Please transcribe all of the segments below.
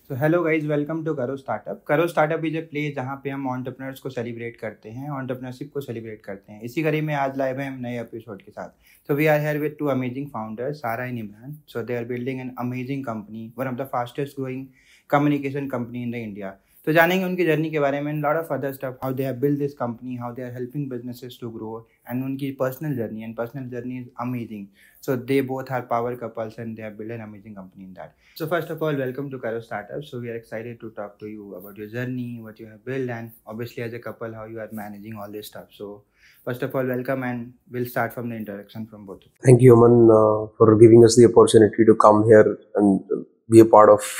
तो hello guys, welcome to करो startup. करो स्टार्टअप इज ए प्लेस जहाँ पे हम एंटरप्रेन्योर्स को सेलिब्रेट करते हैं, एंटरप्रेन्योरशिप को सेलिब्रेट करते हैं। इसी कड़ी में आज लाइव है हम नए एपिसोड के साथ। तो we are here with two amazing founders, Sara and Imran. So they are building an amazing company, one of the fastest growing communication company in the India. तो जानेंगे उनकी जर्नी के बारे में, lot of other stuff, how they have build this company, how they are helping businesses to grow, and उनकी personal journey, and personal journey is amazing. So they both are power couples and they have built an amazing company in that. So first of all, welcome to Karo Startup. So we are excited to talk to you about your journey, what you have built, and obviously as a couple, how you are managing all this stuff. So first of all, welcome, and we'll start from the introduction from both. Thank you, Aman, for giving us the opportunity to come here and be a part of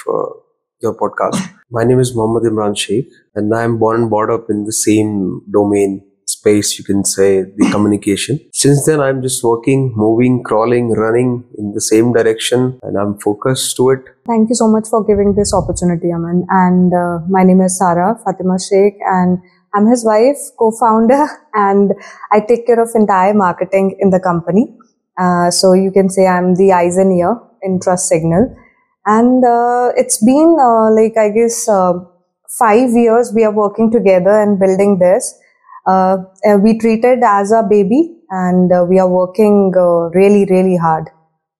your podcast. My name is Mohammad Imran Sheikh, and I am born and brought up in the same domain space, you can say, the communication. Since then, I'm just working, moving, crawling, running in the same direction, and I'm focused to it. Thank you so much for giving this opportunity, Aman. And my name is Sarah Fatima Sheikh, and I'm his wife, co-founder, and I take care of entire marketing in the company. So you can say I'm the eyes and ear in Trust Signal. And it's been I guess 5 years we are working together and building this. We treat it as a baby, and we are working really hard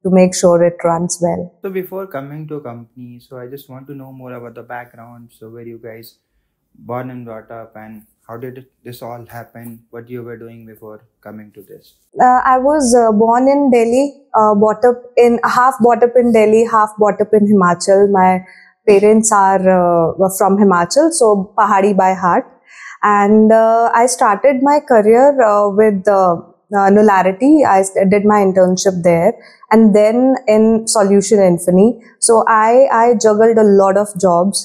to make sure it runs well. So before coming to a company, so I just want to know more about the background. So where you guys born and brought up, and how did this all happen? What you were doing before coming to this? I was born in Delhi, half brought up in Delhi, half brought up in Himachal. My parents were from Himachal, so Pahadi by heart. And I started my career with Nularity. I did my internship there, and then in Solution Infinity. So I juggled a lot of jobs.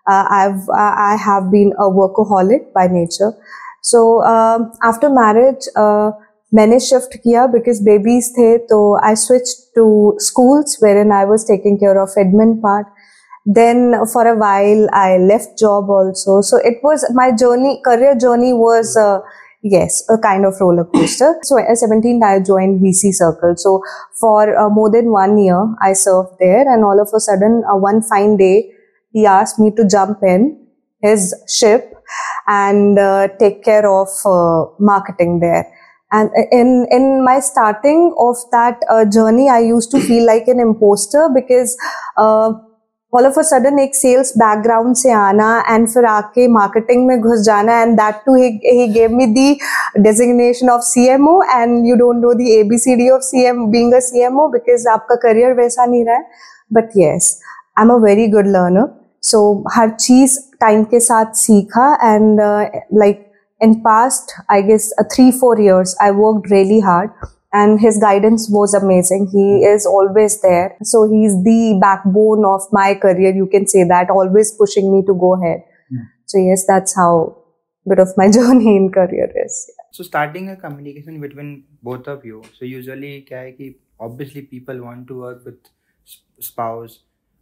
I have been a workaholic by nature. So after marriage, मैंने shift किया because babies थे, तो I switched to schools wherein I was taking care of admin part. Then for a while I left job also. So it was my career journey was a kind of roller coaster. So at 17 I joined VC Circle. So for more than 1 year I served there, and all of a sudden one fine day he asked me to jump in his ship and take care of marketing there. And in my starting of that journey, I used to feel like an imposter because all of a sudden एक sales background से आना and फिर आके marketing में घुस जाना, and that too he gave me the designation of CMO, and you don't know the ABCD of being a CMO because आपका career वैसा नहीं रहा है. But yes, I'm a very good learner. So हर चीज time के साथ सीखा, and in past, I guess 3-4 years, I worked really hard. And his guidance was amazing. He is always there. So he's the backbone of my career. You can say that, always pushing me to go ahead. So yes, that's how bit of my journey in career is. So starting a communication between both of you. So usually क्या है कि obviously people want to work with spouse,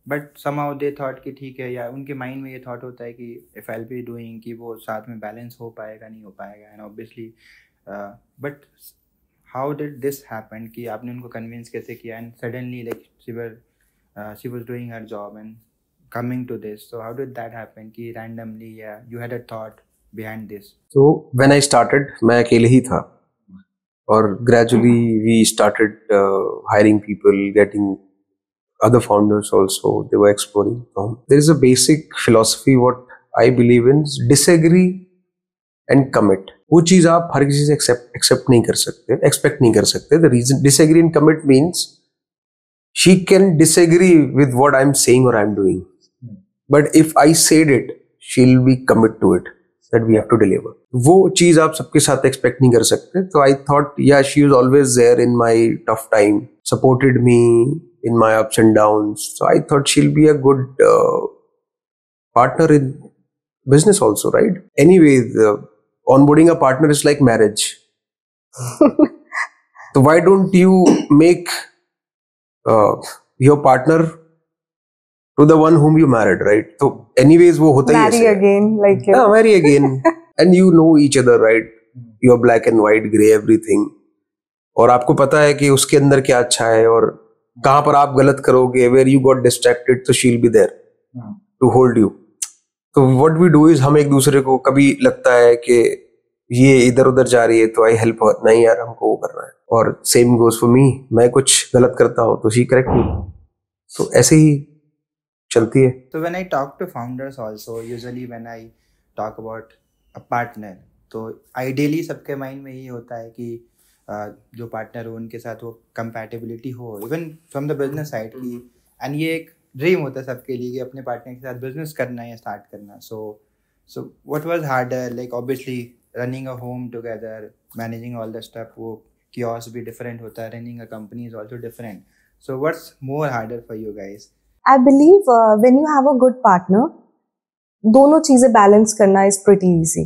but somehow they thought कि ठीक है, या उनके mind में ये thought होता है कि if I'll be doing कि वो साथ में balance हो पाएगा नहीं हो पाएगा, and obviously but how did this happen कि आपने उनको convince कैसे किया, and suddenly like she was doing her job and coming to this. So how did that happen कि randomly you had a thought behind this? So when I started, मैं अकेले ही था, और gradually we started hiring people, getting other founders also. They were exploring. There is a basic philosophy what I believe in: disagree and commit. वो चीज आप हर किसी से accept नहीं कर सकते, एक्सपेक्ट नहीं कर सकते. The reason disagree and commit means she can disagree with what I'm saying or I'm doing, but if I said it, she'll be commit to it that we have to deliver. वो चीज आप सबके साथ expect नहीं कर सकते. तो I thought, yeah, she was always there in my tough time, supported me in my ups and downs. So I thought she'll be a good partner in business also, right? Anyway, onboarding a partner is like marriage. So why don't you make your partner to the one whom you married, right? So anyways वो होता ही ऐसे है. Marry again, like you. Marry again. And you know each other, right? You are black and white, grey, everything. और आपको पता है कि उसके अंदर क्या अच्छा है और कहाँ पर आप गलत करोगे. Where you got distracted, so she'll be there. To hold you. तो व्हाट वी डू इज हम एक दूसरे को, कभी लगता है कि ये इधर उधर जा रही है तो आई हेल्प हर, नहीं यार हमको वो करना है. और सेम गोज फॉर मी, मैं कुछ गलत करता हूँ तो शी करेक्ट मी. तो ऐसे ही चलती है. So when I talk to founders also, usually when I talk about a partner, तो ideally सबके माइंड में ये होता है कि जो पार्टनर हो उनके साथ वो कंपैटिबिलिटी हो, even from the business side की. एंड ये एक ड्रीम होता है सबके लिए कि अपने पार्टनर के साथ बिजनेस करना या स्टार्ट करना. So what was harder, like obviously running a home together, managing all the stuff, वो कियोस भी डिफरेंट होता है, running a company is also different. So what's more harder for you guys? I believe when you have a good partner, दोनों चीजें balance करना is pretty easy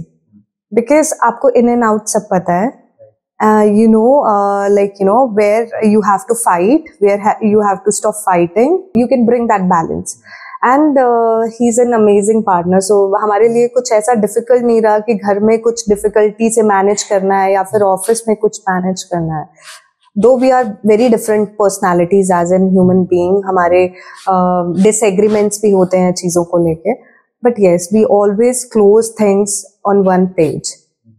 because आपको in and out सब पता है. You know, where you have to fight, where you have to stop fighting. You can bring that balance. And he's an amazing partner. So हमारे लिए कुछ ऐसा difficult नहीं रहा कि घर में कुछ difficulty से manage करना है या फिर ऑफिस में कुछ manage करना है. Though we are very different personalities as in human being, हमारे disagreements भी होते हैं चीज़ों को लेके, but yes, we always close things on one page.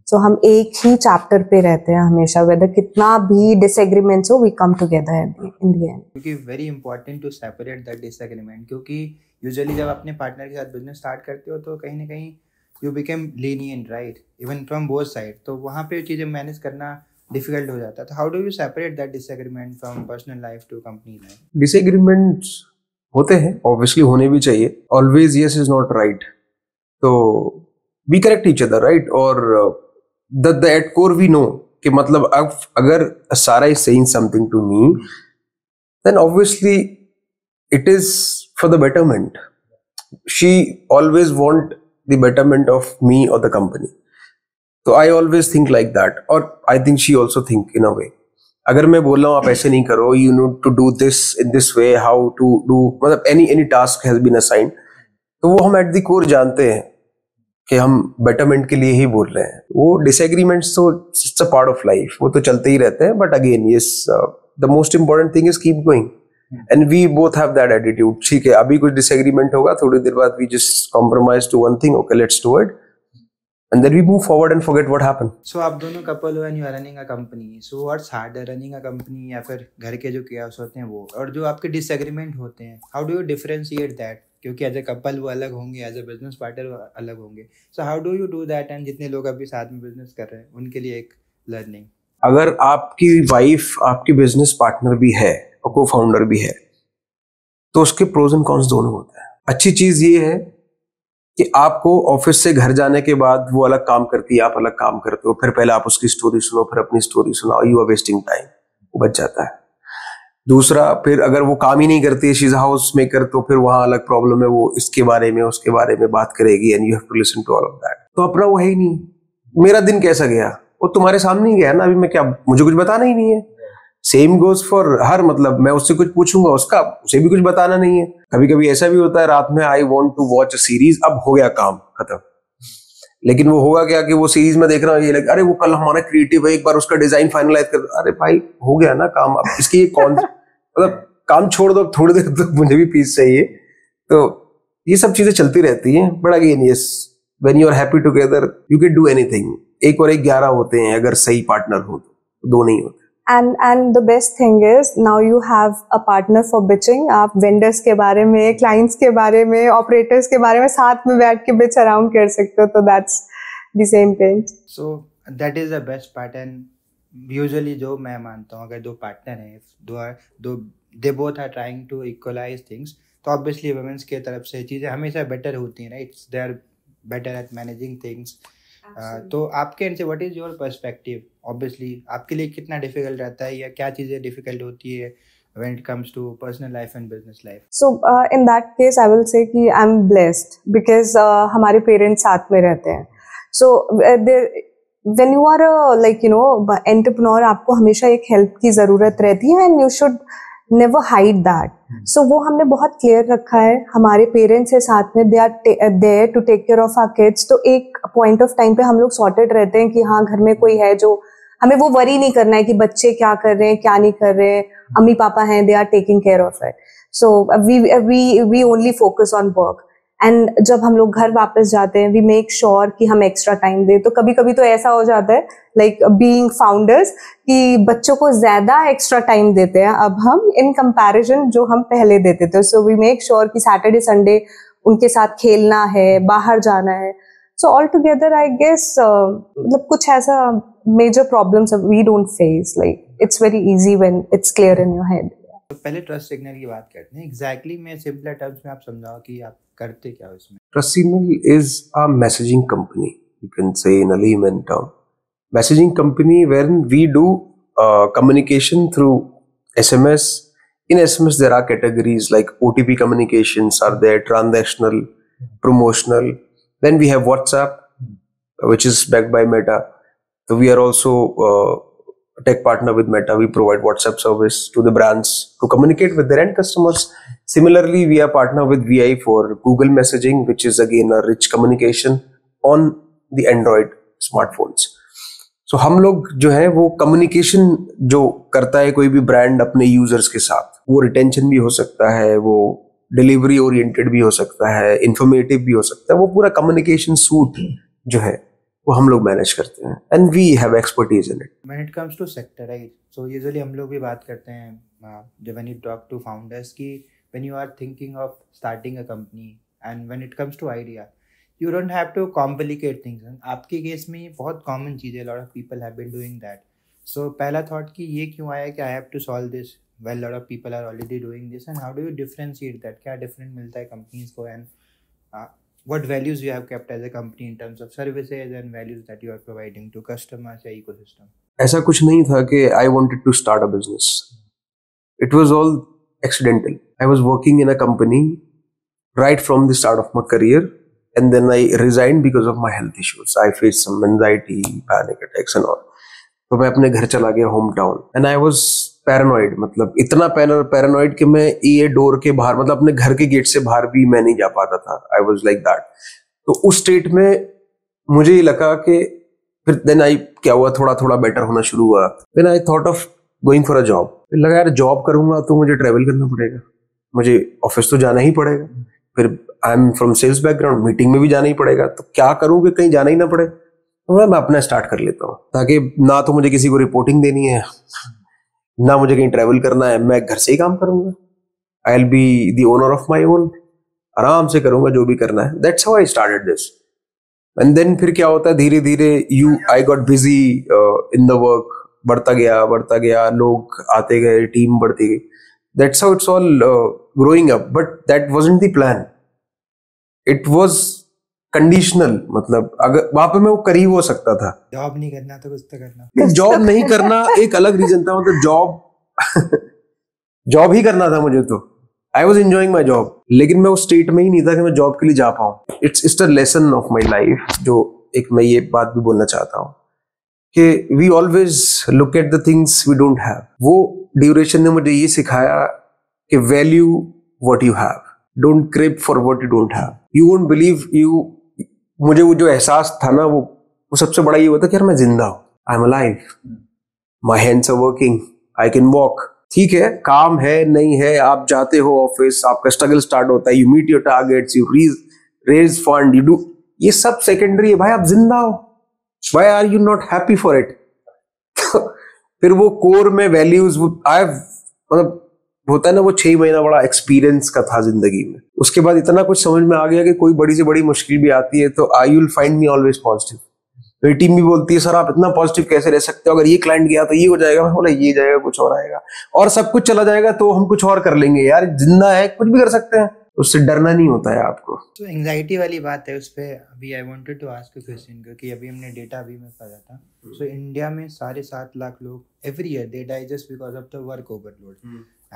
So हम एक ही chapter पे रहते हैं हमेशा, whether कितना भी disagreements हो, we come together in the end. क्योंकि very important to separate that disagreement, क्योंकि usually जब अपने partner के साथ business start करते हो तो कहीं ना कहीं you become lenient, right? Even from both sides. तो वहाँ पे चीज़ें manage करना डिफिकल्ट हो जाता है. तो how do you separate that disagreement from personal life to company life? Disagreements होते हैं, ऑब्वियसली होने भी चाहिए. Always yes is not right, तो we correct each other, right? और the at core we know कि मतलब अगर Sara is saying something to me, then obviously it is for the betterment. She always want the betterment of me और the company. तो I always think like that, और I think she also think in a way. अगर मैं बोल रहा हूँ आप ऐसे नहीं करो, you need to do this in this way, how to do, मतलब any task has been assigned, तो वो हम एट द कोर जानते हैं कि हम बेटरमेंट के लिए ही बोल रहे हैं. वो डिसएग्रीमेंट्स तो it's a part of life, वो तो चलते ही रहते हैं. But again yes, the most important thing is keep going and we both have that attitude. ठीक है, अभी कुछ डिसएग्रीमेंट होगा, थोड़ी देर बाद we just compromise to one thing, okay let's do it. And then we move forward and forget what happened. So आप दोनों couple हो and you are running a company. So what's harder, running a company या फिर घर के जो chaos होते हैं वो, और जो आपके disagreement होते हैं, how do you differentiate that? क्योंकि as a couple वो अलग होंगे, as a business partner वो अलग होंगे. So how do you do that? And जितने लोग अभी साथ में business कर रहे हैं उनके लिए एक learning. अगर आपकी वाइफ आपकी business partner भी है और co-founder भी है, तो उसके pros and cons दोनों होते हैं. अच्छी चीज ये है कि आपको ऑफिस से घर जाने के बाद वो अलग काम करती है, आप अलग काम करते हो, फिर पहले आप उसकी स्टोरी सुनो, फिर अपनी स्टोरी सुनाओ, यू आर वेस्टिंग टाइम, वो बच जाता है. दूसरा, फिर अगर वो काम ही नहीं करती है, शी इज हाउस मेकर, तो फिर वहां अलग प्रॉब्लम है, वो इसके बारे में उसके बारे में बात करेगी and you have to listen to all of that. तो अपना वो है ही नहीं. मेरा दिन कैसा गया वो तुम्हारे सामने ही गया ना, अभी मैं क्या, मुझे कुछ बताना ही नहीं है. सेम गोज फॉर हर, मतलब मैं उससे कुछ पूछूंगा, उसका उसे भी कुछ बताना नहीं है. कभी कभी ऐसा भी होता है रात में, I want to watch a series, अब हो गया काम खत्म, लेकिन वो होगा क्या कि वो सीरीज में देख रहा हूँ, ये लगे अरे वो कल हमारा क्रिएटिव है, एक बार उसका डिजाइन फाइनलाइज कर. अरे भाई हो गया ना काम, अब इसकी ये कौन मतलब काम छोड़ दो थोड़ी देर, तो मुझे भी पीस चाहिए. तो ये सब चीजें चलती रहती हैं. But again yes, when you are happy together you can do anything. एक और एक 11 होते हैं अगर सही पार्टनर हो तो, दो नहीं होते. And the best thing is now you have a partner for bitching. आप vendors के बारे में, clients के बारे में, operators के बारे में साथ में बैठ के bitch around कर सकते हो, तो that's the same page. So that is the best part. And usually जो मैं मानता हूँ, अगर दो पार्टनर हैं, दो they both are trying to equalize things, तो obviously women's के तरफ से चीज़ें हमेशा better होती हैं, right? They are better at managing things. तो आपके एंड से what is your perspective? Obviously आपके लिए कितना डिफिकल्ट रहता है या क्या चीज़ें डिफिकल्ट होती है when it comes to personal life and business life? So in that case I will say कि I'm blessed because हमारे पेरेंट्स साथ में रहते हैं. So when you are a entrepreneur, आपको हमेशा एक हेल्प की जरूरत रहती है and you should never hide that. So वो हमने बहुत क्लियर रखा है. हमारे पेरेंट्स है साथ में, they are there to take care of our kids. तो एक पॉइंट ऑफ टाइम पे हम लोग सॉर्टेड रहते हैं कि हाँ घर में कोई है जो हमें वो वरी नहीं करना है कि बच्चे क्या कर रहे हैं क्या नहीं कर रहे हैं. अम्मी पापा हैं, they are taking care of it. So we only focus on work. And जब हम लोग घर वापस जाते हैं वी मेक श्योर कि हम एक्स्ट्रा टाइम दें. तो कभी कभी तो ऐसा हो जाता है लाइक बीइंग फाउंडर्स कि बच्चों को ज्यादा एक्स्ट्रा टाइम देते हैं अब हम इन कंपैरिजन जो हम पहले देते थे. सो वी मेक श्योर कि सैटरडे संडे उनके साथ खेलना है, बाहर जाना है. So all together I guess मतलब कुछ ऐसा major problems we don't face. Like it's very easy when it's clear in your head. तो पहले ट्रस्ट सिग्नल की बात करते हैं. एग्जैक्टली मैं सिंपल टर्म्स में आप समझाओ कि आप करते क्या हो इसमें. Trust Signal is a messaging company, you can say in a layman term. Messaging company wherein we do communication through SMS. In SMS, there are categories like OTP communications are there, transactional, promotional. Then we have WhatsApp, which is backed by Meta. So we are also a tech partner with Meta. We provide WhatsApp service to the brands to communicate with their end customers. Similarly, we are partner with VI for Google Messaging, which is again a rich communication on the Android smartphones. So हम लोग जो है वो communication जो करता है कोई भी brand अपने users के साथ, वो retention भी हो सकता है, वो delivery oriented भी हो सकता है, informative भी हो सकता है, वो पूरा communication suite जो है वो हम लोग मैनेज करते हैं. And we have expertise in it. When it comes to sector, right, so usually हम लोग भी बात करते हैं जब when you talk to founders की when you are thinking of starting a company and when it comes to idea you don't have to complicate things. आपके case में बहुत कॉमन चीज़ है, lot of people have been doing that. So पहला thought कि ये क्यों आया कि I have to solve this well, lot of people are already doing this and how do you differentiate that. क्या डिफरेंट मिलता है कंपनीज को and what values you have kept as a company in terms of services and values that you are providing to customers या ecosystem? ऐसा कुछ नहीं था कि I wanted to start a business. It was all accidental. I was working in a company right from the start of my career and then I resigned because of my health issues. I faced some anxiety, panic attacks and all. तो मैं अपने घर चला गया home town and I was paranoid. मतलब इतना paranoid कि मैं ये डोर के बाहर, मतलब अपने घर के गेट से बाहर भी मैं नहीं जा पाता था. I was like that. तो उस स्टेट में मुझे ये लगा कि फिर देन आई क्या हुआ, थोड़ा थोड़ा बेटर होना शुरू हुआ. Then I thought of going for a job. फिर लगा यार जॉब करूंगा तो मुझे ट्रेवल करना पड़ेगा, मुझे ऑफिस तो जाना ही पड़ेगा. फिर I am from sales background, meeting में भी जाना ही पड़ेगा. तो क्या करूं कि कहीं जाना ही ना पड़े. तो मैं अपना स्टार्ट कर लेता हूँ ताकि ना तो मुझे किसी को रिपोर्टिंग देनी है ना मुझे कहीं ट्रैवल करना है. मैं घर से ही काम करूंगा. I will be the owner of my own. आराम से करूंगा जो भी करना है. That's how I started this. And then फिर क्या होता है, धीरे धीरे I got busy in the work. बढ़ता गया, लोग आते गए, टीम बढ़ती गई. That's how it's all growing up. But that wasn't the plan. It was conditional. मतलब अगर वहां पे मैं वो कर ही हो सकता था. जॉब नहीं करना तो कुछ तो करना. जॉब नहीं करना एक अलग रीजन था. मतलब जॉब ही करना था मुझे. तो I was enjoying my job, लेकिन मैं उस स्टेट में ही नहीं था कि मैं जॉब के लिए जा पाऊं. It's a lesson of my life. जो एक मैं ये बात भी बोलना चाहता हूँ कि we always look at the things we don't have. वो ड्यूरेशन ने मुझे ये सिखाया कि value what you have, don't crave for what you don't have. You won't believe. मुझे वो जो एहसास था ना, वो सबसे बड़ा ये होता कि यार मैं जिंदा हूं. I am alive, my hands are working, I can walk. ठीक है, काम है नहीं है, आप जाते हो ऑफिस, आपका स्ट्रगल स्टार्ट होता है, you meet your targets, you raise fund, you do. ये सब सेकेंडरी है भाई. आप जिंदा हो. Why are you not happy for it? फिर वो कोर में वैल्यूज, मतलब होता है ना, वो 6 महीना बड़ा एक्सपीरियंस का था जिंदगी में. उसके बाद इतना कुछ समझ में आ गया कि कोई बड़ी से बड़ी मुश्किल भी आती है तो I will find me always positive. मेरी टीम भी बोलती है सर आप इतना पॉजिटिव कैसे रह सकते हो, अगर ये क्लाइंट गया तो ये हो जाएगा. मैं बोला ये जाएगा, कुछ और आएगा, और सब कुछ चला जाएगा तो हम कुछ और कर लेंगे. यार जिंदा है, कुछ भी कर सकते हैं. उससे डरना नहीं होता है आपको. तो एंजाइटी वाली बात है उस पे. अभी I wanted to ask a question, क्योंकि अभी हमने डेटा अभी में पढ़ा था. सो इंडिया में 7.5 लाख लोग every year they die just because of the work overload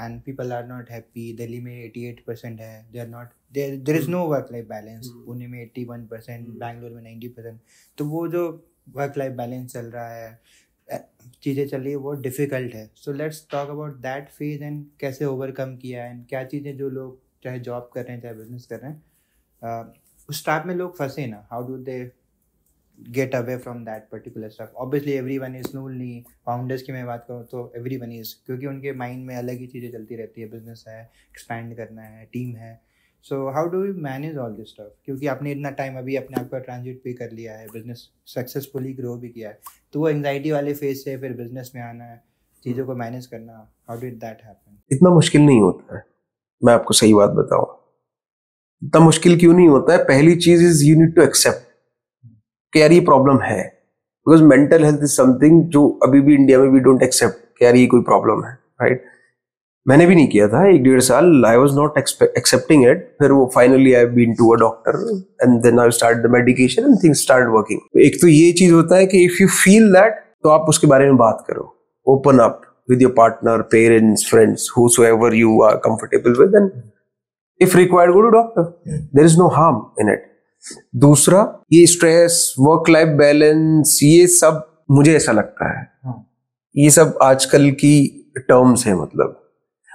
and people are not happy. Delhi में 88% है, they are not there is no work life balance. Pune में 81%, बैंगलोर में 90%. तो वो जो वर्क लाइफ बैलेंस चल रहा है, चीज़ें चल रही है, वो डिफ़िकल्ट है. So let's talk about that phase and कैसे ओवरकम किया एंड क्या चीज़ें जो लोग चाहे जॉब कर रहे हैं चाहे बिजनेस कर रहे हैं उस स्टार्ट में लोग फंसे ना. How do they get away from that particular stuff? Obviously everyone is lonely. Founders की मैं बात करूँ तो everyone is, क्योंकि उनके माइंड में अलग ही चीज़ें चलती रहती है. बिजनेस है, एक्सपैंड करना है, टीम है. So how do you manage all this stuff, क्योंकि आपने इतना टाइम अभी अपने आप का ट्रांजिट भी कर लिया है, बिजनेस सक्सेसफुली ग्रो भी किया है, तो वो एंजाइटी वाले फेज से फिर बिजनेस में आना है, चीज़ों को मैनेज करना, हाउ डिड दैट हैपन? इतना मुश्किल नहीं होता है, मैं आपको सही बात बताऊं। इतना मुश्किल क्यों नहीं होता है? पहली चीज is you need to accept कि यार ये प्रॉब्लम है, because mental health is something जो अभी भी इंडिया में वी डोंट एक्सेप्ट कि यार ये कोई प्रॉब्लम है, राइट? मैंने भी नहीं किया था 1-1.5 साल, I was not accepting it. फिर वो finally I been to a doctor and then I start the medication and things start working. एक तो ये चीज होता है कि इफ यू फील दैट तो आप उसके बारे में बात करो, open up with your partner, parents, friends, whosoever you are comfortable with, and if required go to doctor. There is no harm in it. दूसरा, ये स्ट्रेस, वर्क लाइफ बैलेंस, ये सब मुझे ऐसा लगता है ये सब आजकल की टर्म्स है। मतलब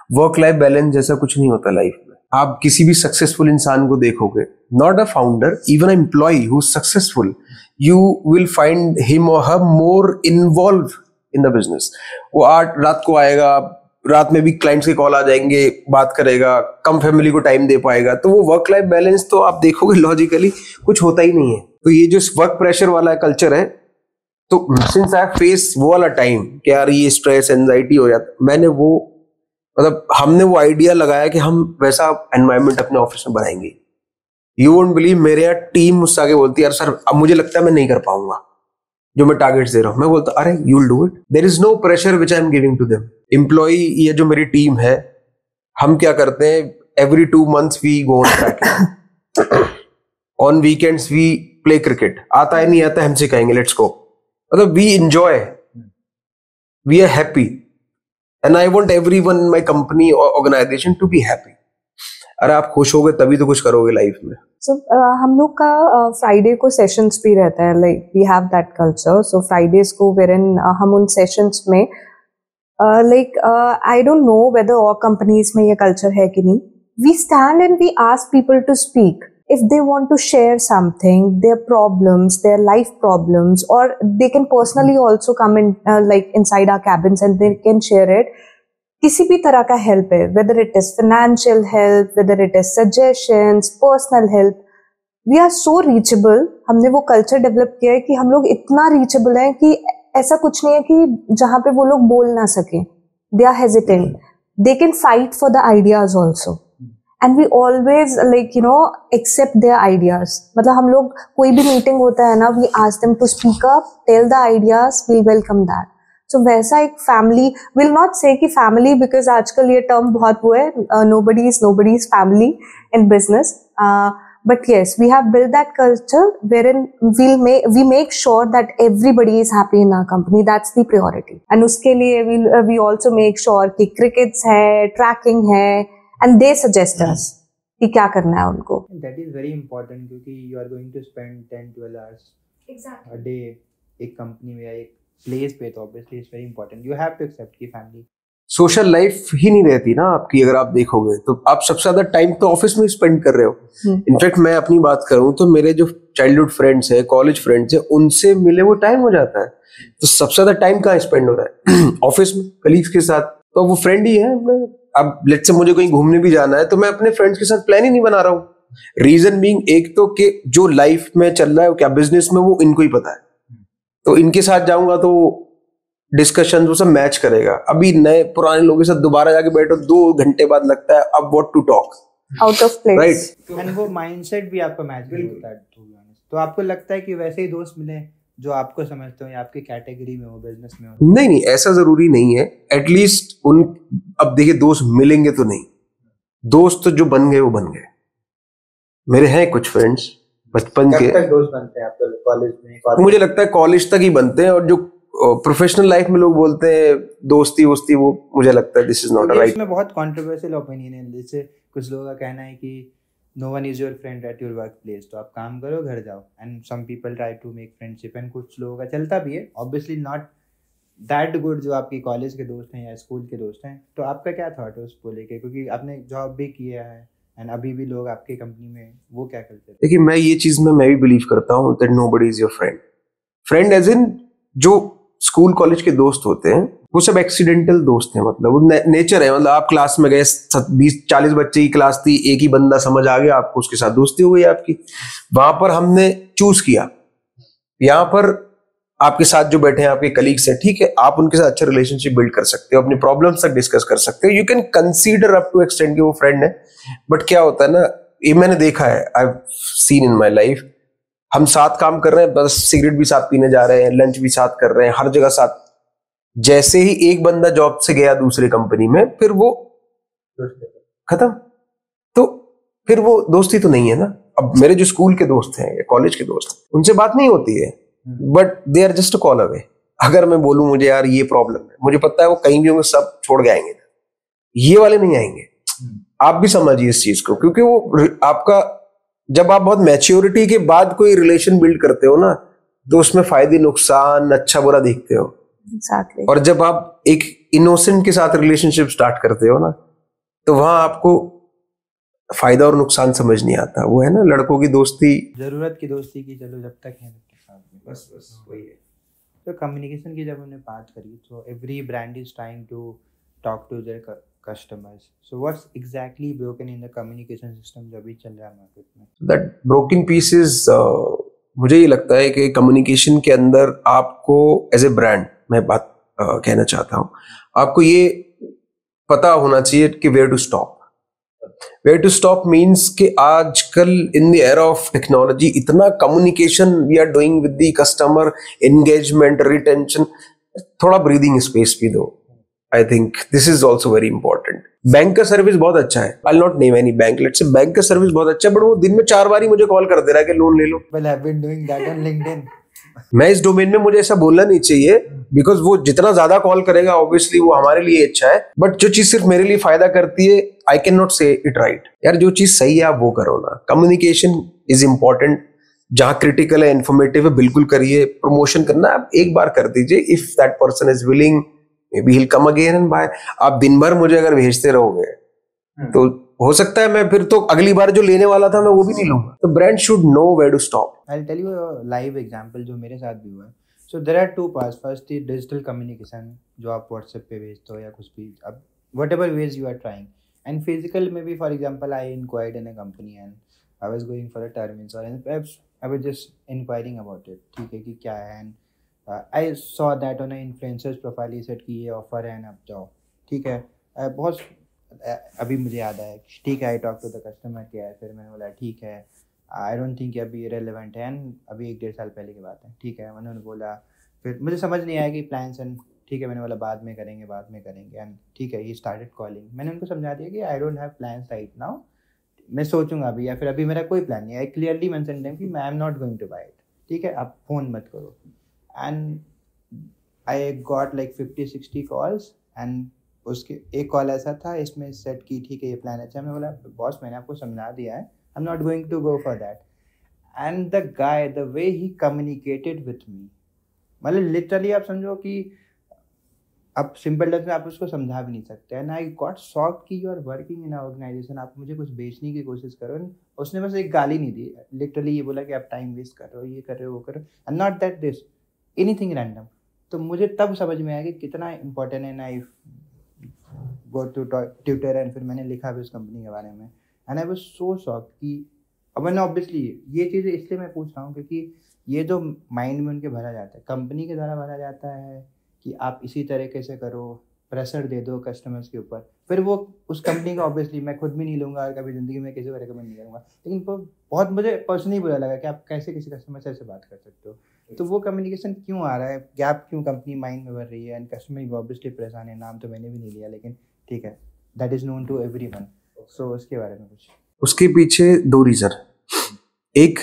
वर्क लाइफ बैलेंस जैसा कुछ नहीं होता लाइफ में। आप किसी भी सक्सेसफुल इंसान को देखोगे, not a founder, even a employee who is successful, you will find him or her more involve in the business. वो 8 रात को आएगा, रात में भी क्लाइंट्स के कॉल आ जाएंगे, बात करेगा, कम फैमिली को टाइम दे पाएगा, तो वो वर्क लाइफ बैलेंस तो आप देखोगे लॉजिकली कुछ होता ही नहीं है। तो ये जो वर्क प्रेशर वाला कल्चर है, तो सिंस आई फेस वो वाला टाइम कि यार ये स्ट्रेस एंजाइटी हो जाता, मैंने वो मतलब हमने वो आइडिया लगाया कि हम वैसा एनवायरनमेंट अपने ऑफिस में बनाएंगे। यू वोंट बिलीव, मेरे यहाँ टीम मुझसे आगे बोलती है यार सर अब मुझे लगता है मैं नहीं कर पाऊंगा जो मैं टारगेट्स दे रहा हूं। मैं बोलता अरे you will do it, there is no pressure which I am giving to them. Employ, ये जो मेरी टीम है, हम क्या करते हैं, every 2 months we go on trekking, on weekends we play cricket. आता है नहीं आता हम सिखाएंगे, लेट्स गो। मतलब we enjoy, we are happy and I want everyone in my company और ऑर्गेनाइजेशन टू बी हैप्पी। अरे आप खुश होगे तभी तो कुछ करोगे लाइफ में। So, हम लोग का फ्राइडे को सेशंस भी रहता है, like we have that culture. So Fridays को वेरन हम उन सेशंस में like I don't know whether और कंपनीज में ये कल्चर है कि नहीं, we stand and we ask people to speak if they want to share something, their problems, their life problems, or they can personally also come in like inside our cabins and they can share it. किसी भी तरह का help है, whether it is financial help, whether it is suggestions, personal help, we are so reachable. हमने वो culture develop किया है कि हम लोग इतना रीचेबल हैं कि ऐसा कुछ नहीं है कि जहाँ पे वो लोग बोल ना सके, they are hesitant, they can fight for the ideas also, and we always like you know accept their ideas. मतलब हम लोग कोई भी मीटिंग होता है ना, we ask them to speak up, tell the ideas, we welcome that. So वैसा एक फैमिली, विल नॉट से कि फैमिली बिकॉज आजकल ये टर्म बहुत वो है, nobody is family in business, but yes we have build that culture wherein we make sure that everybody is happy in our company, that's the priority. And उसके लिए we also make sure कि crickets है, trekking है, and they suggest us कि क्या करना है उनको। दैट इज वेरी इंपॉर्टेंट, क्योंकि you are going to spend 10-12 hours a day एक कंपनी में या एक प्लेस पे, तो obviously it's very important, you have to accept कि फैमिली सोशल लाइफ ही नहीं रहती ना आपकी। अगर आप देखोगे तो आप सबसे ज्यादा टाइम तो ऑफिस में स्पेंड कर रहे हो। इनफैक्ट मैं अपनी बात करूं तो मेरे जो चाइल्डहुड फ्रेंड्स है, कॉलेज फ्रेंड्स है, उनसे मिले वो टाइम हो जाता है, तो सबसे ज्यादा टाइम कहाँ स्पेंड हो रहा है ऑफिस में, कलीग्स के साथ। तो वो फ्रेंड ही है। अब लेट्स से मुझे कहीं घूमने भी जाना है तो मैं अपने फ्रेंड्स के साथ प्लान ही नहीं बना रहा हूँ। रीजन बीइंग एक तो कि जो लाइफ में चल रहा है क्या बिजनेस में, वो इनको ही पता है, तो इनके साथ जाऊंगा तो डिस्कशन वो सब मैच करेगा। अभी नए पुराने लोगों के साथ दोबारा जाके बैठो 2 घंटे बाद लगता है अब what to talk, out of place, right? And वो माइंडसेट भी आपका मैच नहीं होता है टू बी ऑनेस्ट। तो आपको लगता है कि वैसे ही दोस्त मिले जो आपको समझते हो या आपकी कैटेगरी में हो, बिजनेस में हो? नहीं, ऐसा जरूरी नहीं है। एटलीस्ट उन, अब देखिए दोस्त मिलेंगे तो नहीं, दोस्त तो जो बन गए वो बन गए। मेरे हैं कुछ फ्रेंड्स बचपन के। कब तक दोस्त बनते हैं आपको? कॉलेज में? मुझे लगता है कॉलेज तक ही बनते हैं, और जो प्रोफेशनल लाइफ में लोग बोलते हैं दोस्ती वोस्ती, वो मुझे लगता है दिस इज नॉट राइट। इसमें बहुत कंट्रोवर्शियल ओपिनियन है, जैसे कुछ लोगों का कहना है कि no one is your friend at your work place, तो आप काम करो घर जाओ, and some people try to make friendship, and कुछ लोगों का चलता भी है, ऑब्वियसली नॉट दैट गुड जो आपकी कॉलेज के दोस्त हैं या स्कूल के दोस्त हैं। तो आपका क्या थॉट है उसको लेके, क्योंकि आपने जॉब भी किया है एंड अभी भी लोग आपके कंपनी में, वो क्या करते हैं? देखिए मैं ये चीज में मैं भी बिलीव करता हूँ that nobody is your friend. Friend as in जो स्कूल कॉलेज के दोस्त होते हैं वो सब एक्सीडेंटल दोस्त हैं, मतलब वो नेचर है। मतलब आप क्लास में गए, 20-40 बच्चे की क्लास थी, एक ही बंदा समझ आ गया आपको, उसके साथ दोस्ती हो गई आपकी। वहां पर हमने चूज किया, यहाँ पर आपके साथ जो बैठे हैं आपके कलीग्स हैं, ठीक है, आप उनके साथ अच्छा रिलेशनशिप बिल्ड कर सकते हो, अपनी प्रॉब्लम्स तक डिस्कस कर सकते हो, you can consider up to extend कि वो फ्रेंड है। बट क्या होता है ना, ये मैंने देखा है, I have seen in my life, हम साथ काम कर रहे हैं, बस सिगरेट भी साथ पीने जा रहे हैं, लंच भी साथ कर रहे हैं, हर जगह साथ। जैसे ही एक बंदा जॉब से गया दूसरे कंपनी में, फिर वो खत्म। तो फिर वो दोस्ती तो नहीं है ना। अब मेरे जो स्कूल के दोस्त हैं या कॉलेज के दोस्त हैं, उनसे बात नहीं होती है, but they are just a call away. अगर मैं बोलूं मुझे यार ये प्रॉब्लम है, मुझे पता है वो कहीं भी होंगे, सब छोड़ के आएंगे, ये वाले नहीं आएंगे। आप भी समझिए इस चीज को, क्योंकि वो आपका, जब आप बहुत मैच्योरिटी के बाद कोई रिलेशन बिल्ड करते हो ना, तो उसमें फायदे नुकसान अच्छा बुरा देखते हो। Exactly. और जब आप एक इनोसेंट के साथ रिलेशनशिप स्टार्ट करते हो ना, तो वहां आपको फायदा और नुकसान समझ नहीं आता। वो है ना लड़कों की दोस्ती, जरूरत की दोस्ती की, चलो जब तक है सबके साथ में, बस वही है। तो कम्युनिकेशन की जब हमने बात करी, तो every brand is trying to talk to their customers, so what's exactly broken in the communication system जो अभी चल रहा है मार्केट में? दैट ब्रोकन पीस इज, मुझे ये लगता है कि कम्युनिकेशन के अंदर आपको एज ए ब्रांड, मैं बात कहना चाहता हूँ, आपको ये पता होना चाहिए कि where to stop. Where to stop means कि आजकल in the era of technology इतना communication we are doing with the customer, engagement, retention, थोड़ा ब्रीदिंग स्पेस भी दो। I think this is also very important. Bank का service बहुत अच्छा है, I not name any bank, let's say bank का service बहुत अच्छा है, बट वो दिन में 4 बार ही मुझे कॉल कर दे रहा है कि लोन ले लो। Well, I've been doing that on LinkedIn. मैं इस डोमेन में, मुझे ऐसा बोलना नहीं चाहिए, बिकॉज वो जितना ज्यादा कॉल करेगा ऑब्वियसली वो हमारे लिए अच्छा है, बट जो चीज सिर्फ मेरे लिए फायदा करती है, आई कैन नॉट से इट राइट। यार जो चीज सही है आप वो करो ना। कम्युनिकेशन इज इंपॉर्टेंट, जहां क्रिटिकल है, इंफॉर्मेटिव है, बिल्कुल करिए। प्रमोशन करना आप एक बार कर दीजिए, if that person is willing, maybe he will come again and buy. आप दिन भर मुझे अगर भेजते रहोगे तो हो सकता है मैं फिर तो अगली बार जो लेने वाला था मैं वो भी नहीं लूंगा। तो brand should know where to stop. I'll tell you a live example जो मेरे साथ भी हुआ है। So there are two parts. First is digital communication जो आप WhatsApp पे भेजते हो या कुछ भी, अब whatever ways you are trying. And physical maybe, for example, I inquired in a company and I was going for a term insurance. Perhaps I was just inquiring about it. ठीक है कि क्या है, and I saw that on an influencer's profile he said कि ये offer है आप जाओ। ठीक है, बहुत अभी मुझे याद आया, ठीक है, I talk to the customer care, फिर मैंने बोला ठीक है, आई डोंट थिंक अभी रेलेवेंट है, अभी 1-1.5 साल पहले की बात है। ठीक है, उन्होंने बोला, फिर मुझे समझ नहीं आया कि प्लान्स एंड, ठीक है, मैंने बोला बाद में करेंगे एंड ठीक है, ही स्टार्टेड कॉलिंग। मैंने उनको समझा दिया कि I don't have plans right now, मैं सोचूंगा अभी, या फिर अभी मेरा कोई प्लान नहीं है। आई क्लियरली मेंशन देम कि I am not going to buy it, ठीक है, आप फोन मत करो। And I got like 50-60 calls, and उसके एक कॉल ऐसा था, इसमें सेट की ठीक है ये प्लान अच्छा। मैं बोला बॉस मैंने आपको समझा दिया है, I am not going to go for that. And the guy, the way he communicated with me, मतलब लिटरली आप समझो कि अब सिंपल टर्म्स में आप उसको समझा भी नहीं सकते। एंड आई गॉट शॉक्ड कि you are working in organization, आप मुझे कुछ बेचने की कोशिश करो। उसने बस एक गाली नहीं दी, लिटरली ये बोला कि आप टाइम वेस्ट कर रहे हो, ये कर रहे हो, वो कर रहे हो, and not that this anything random. तो मुझे तब समझ में आया कि कितना इंपॉर्टेंट है। आई गो टू ट्विटर एंड फिर मैंने लिखा भी उस कंपनी के बारे में, and I was so shocked कि अब मैंने ऑब्वियसली ये चीज़ें इसलिए मैं पूछ रहा हूँ क्योंकि ये जो माइंड में उनके भरा जाता है, कंपनी के द्वारा भरा जाता है कि आप इसी तरीके से करो, प्रेशर दे दो कस्टमर्स के ऊपर, फिर वो उस कंपनी का ऑब्वियसली मैं खुद भी नहीं लूँगा और कभी ज़िंदगी में किसी को रिकमेंड नहीं करूँगा। लेकिन बहुत मुझे पर्सनली बुरा लगा कि आप कैसे किसी कस्टमर से ऐसे बात कर सकते हो। तो वो कम्युनिकेशन क्यों आ रहा है, गैप क्यों कंपनी माइंड में भर रही है, एंड कस्टमर ऑब्वियसली परेशान है। नाम तो मैंने भी नहीं लिया, लेकिन ठीक है, that is known to everyone. So उसके बारे में कुछ? उसके पीछे 2 रीजन। एक,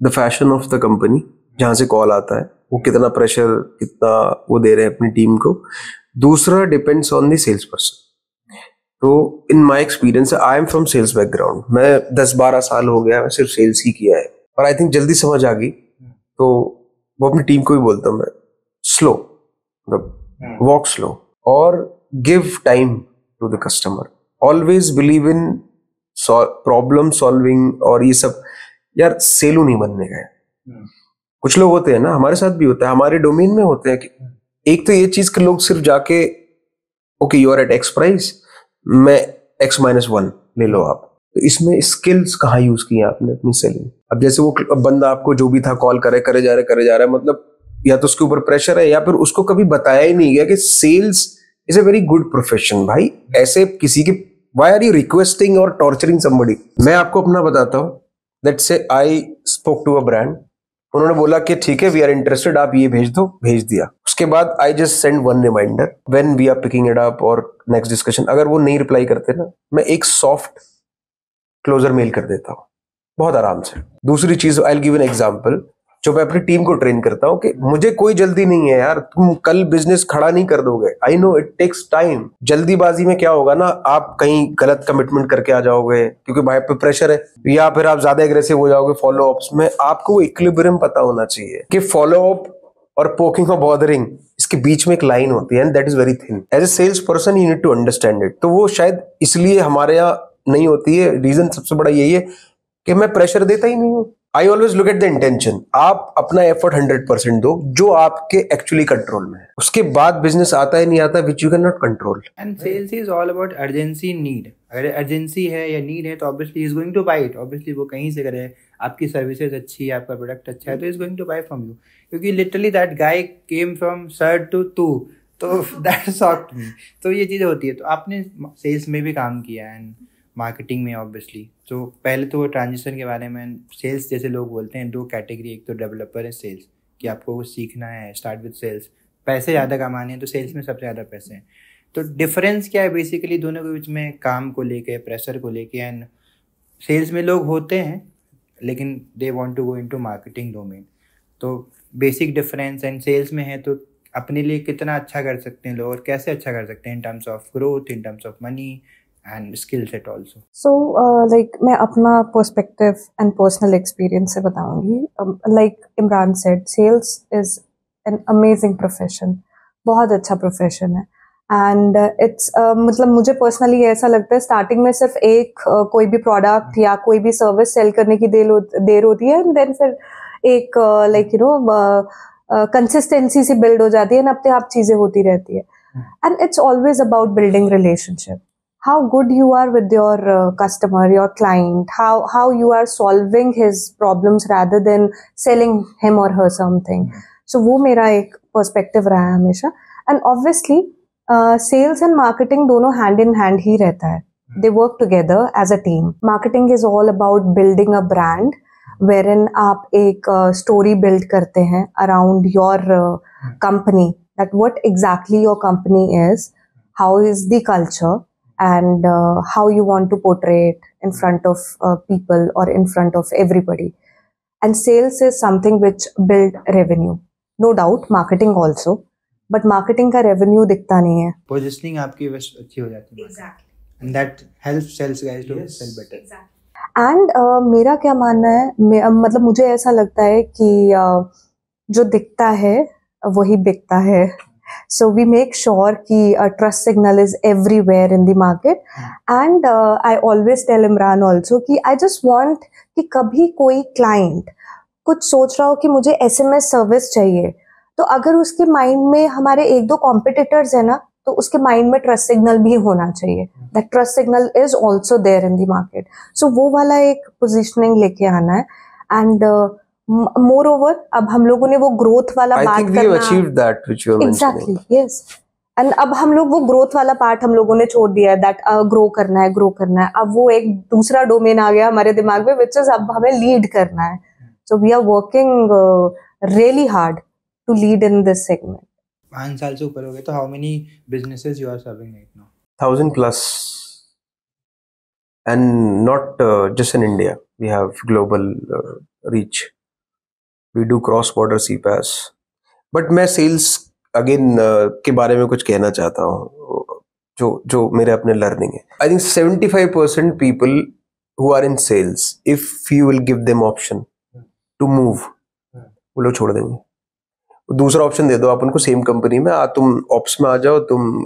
the fashion of the company, जहां से कॉल आता है, वो कितना प्रेशर, कितना वो दे रहे हैं अपनी टीम को। दूसरा, depends on the sales person. तो in my experience, I am from sales background, मैं 10-12 साल हो गया मैं सिर्फ सेल्स ही किया है, और आई थिंक जल्दी समझ आ गई। तो वो अपनी टीम को भी बोलता हूँ मैं, स्लो, मतलब वॉक स्लो और give time to the customer. Always believe in problem solving, और ये सब यार सेलू नहीं बनने गए। कुछ लोग होते हैं ना, हमारे साथ भी होता है, हमारे डोमेन में होते हैं कि एक तो ये चीज के लोग सिर्फ जाके okay you are at X price, मैं x-1 ले लो आप, तो इसमें स्किल्स कहाँ यूज किए आपने अपनी सेलिंग? अब जैसे वो बंदा आपको जो भी था कॉल करे जा रहा है, मतलब या तो उसके ऊपर प्रेशर है या फिर उसको कभी बताया ही नहीं गया कि sales is a very good profession. भाई ऐसे किसी के व्हाई आर यू रिक्वेस्टिंग और टॉर्चरिंग समबडी? मैं आपको अपना बताता हूँ, let's say I spoke to a brand, उन्होंने बोला कि ठीक है वी आर इंटरेस्टेड, आप ये भेज दो, भेज दिया। उसके बाद I just send one reminder when we are picking it up और नेक्स्ट डिस्कशन। अगर वो नहीं रिप्लाई करते ना, मैं एक सॉफ्ट क्लोजर मेल कर देता हूँ बहुत आराम से। दूसरी चीज, I will give an example, जो मैं अपनी टीम को ट्रेन करता हूँ कि मुझे कोई जल्दी नहीं है यार, तुम कल बिजनेस खड़ा नहीं कर दोगे, I know it takes time. जल्दीबाजी में क्या होगा ना, आप कहीं गलत कमिटमेंट करके आ जाओगे क्योंकि भाई पे प्रेशर है, या फिर आप ज्यादा एग्रेसिव हो जाओगे फॉलो अप्स में। आपको वो इक्विलिब्रियम पता होना चाहिए कि फॉलो अप और पोकिंग और बॉदरिंग, इसके बीच में एक लाइन होती है and that is very thin. As a sales person you need to understand it. तो वो शायद इसलिए हमारे यहाँ नहीं होती है, रीजन सबसे बड़ा यही है कि मैं प्रेशर देता ही नहीं हूँ। I always look at the intention. आप अपना एफर्ट 100% दो जो आपके एक्चुअली कंट्रोल में है, उसके बाद बिजनेस आता है नहीं आता which you can not control. And sales is all about urgency, need. अगर अर्जेंसी है या नीड है तो obviously is going to buy it. Obviously वो कहीं से करे, आपकी सर्विसेज अच्छी है, आपका प्रोडक्ट अच्छा है, तो is going to buy from you. क्योंकि literally that guy came from sir to तू, तो दैट शॉक्ड मी। तो ये चीज़ें होती है। तो आपने सेल्स में भी काम किया एंड मार्केटिंग में ऑब्वियसली। तो पहले तो वो ट्रांजिशन के बारे में, सेल्स जैसे लोग बोलते हैं दो कैटेगरी, एक तो डेवलपर है सेल्स, कि आपको कुछ सीखना है, स्टार्ट विद सेल्स, पैसे ज़्यादा कमाने हैं तो सेल्स में सबसे ज़्यादा पैसे हैं। तो डिफरेंस क्या है बेसिकली दोनों के बीच में, काम को लेके, प्रेशर को लेके? एंड सेल्स में लोग होते हैं लेकिन they want to go into marketing domain, तो बेसिक डिफरेंस। एंड सेल्स में है तो अपने लिए कितना अच्छा कर सकते हैं लोग और कैसे अच्छा कर सकते हैं इन terms of growth, in terms of money and skill set also. So like मैं अपना perspective and personal experience से बताऊंगी। Like Imran said, sales is an amazing profession, बहुत अच्छा profession है। And it's मतलब मुझे personally ऐसा लगता है स्टार्टिंग में सिर्फ एक कोई भी प्रोडक्ट या कोई भी सर्विस सेल करने की देर होती है, एंड देन फिर एक like you know कंसिस्टेंसी से बिल्ड हो जाती है और अपने आप चीजें होती रहती है। And it's always about building relationship, how good you are with your customer, your client, how you are solving his problems rather than selling him or her something. So वो मेरा एक perspective रहा है हमेशा। And obviously sales and marketing दोनों hand in hand ही रहता है, they work together as a team. Marketing is all about building a brand wherein आप एक story build करते हैं around your company, that what exactly your company is, how is the culture, and how you want to portray it in front of people or in front of everybody. And sales is something which build revenue, no doubt marketing also, but marketing का revenue दिखता नहीं है, positioning आपकी बस अच्छी हो जाती है। Exactly. And that helps sales guys to sell better. Exactly. And मेरा क्या मानना है, मतलब मुझे ऐसा लगता है कि जो दिखता है वही बिकता है। So we make sure कि trust signal is everywhere in the market. And I always tell Imran also कि I just want कि कभी कोई client कुछ सोच रहा हो कि मुझे SMS सर्विस चाहिए, तो अगर उसके माइंड में हमारे एक दो कॉम्पिटिटर्स है ना, तो उसके माइंड में ट्रस्ट सिग्नल भी होना चाहिए, that trust signal is also there in the market. So वो वाला एक पोजिशनिंग लेके आना है। And moreover, अब हम लोगों ने वो ग्रोथ वाला बात करना, I think we have achieved that which you are mentioning. Exactly, yes. And अब हम लोग वो ग्रोथ वाला पार्ट हम लोगों ने छोड़ दिया है, दैट ग्रो करना है। अब वो एक दूसरा डोमेन आ गया हमारे दिमाग में, विच इज अब हमें लीड करना है। So we are working really hard to lead in this segment. 5 साल से ऊपर हो गए, तो how many businesses you are serving right now? 1000 plus, and not just in India, we have global reach. We do cross border CPaaS. But मैं sales again के बारे में कुछ कहना चाहता हूँ, जो मेरे अपने लर्निंग है। I think 75% people who are in sales, if you will give them option to move, वो लोग छोड़ देंगे। दूसरा ऑप्शन दे दो आप उनको सेम कंपनी में, तुम ऑप्स में आ जाओ, तुम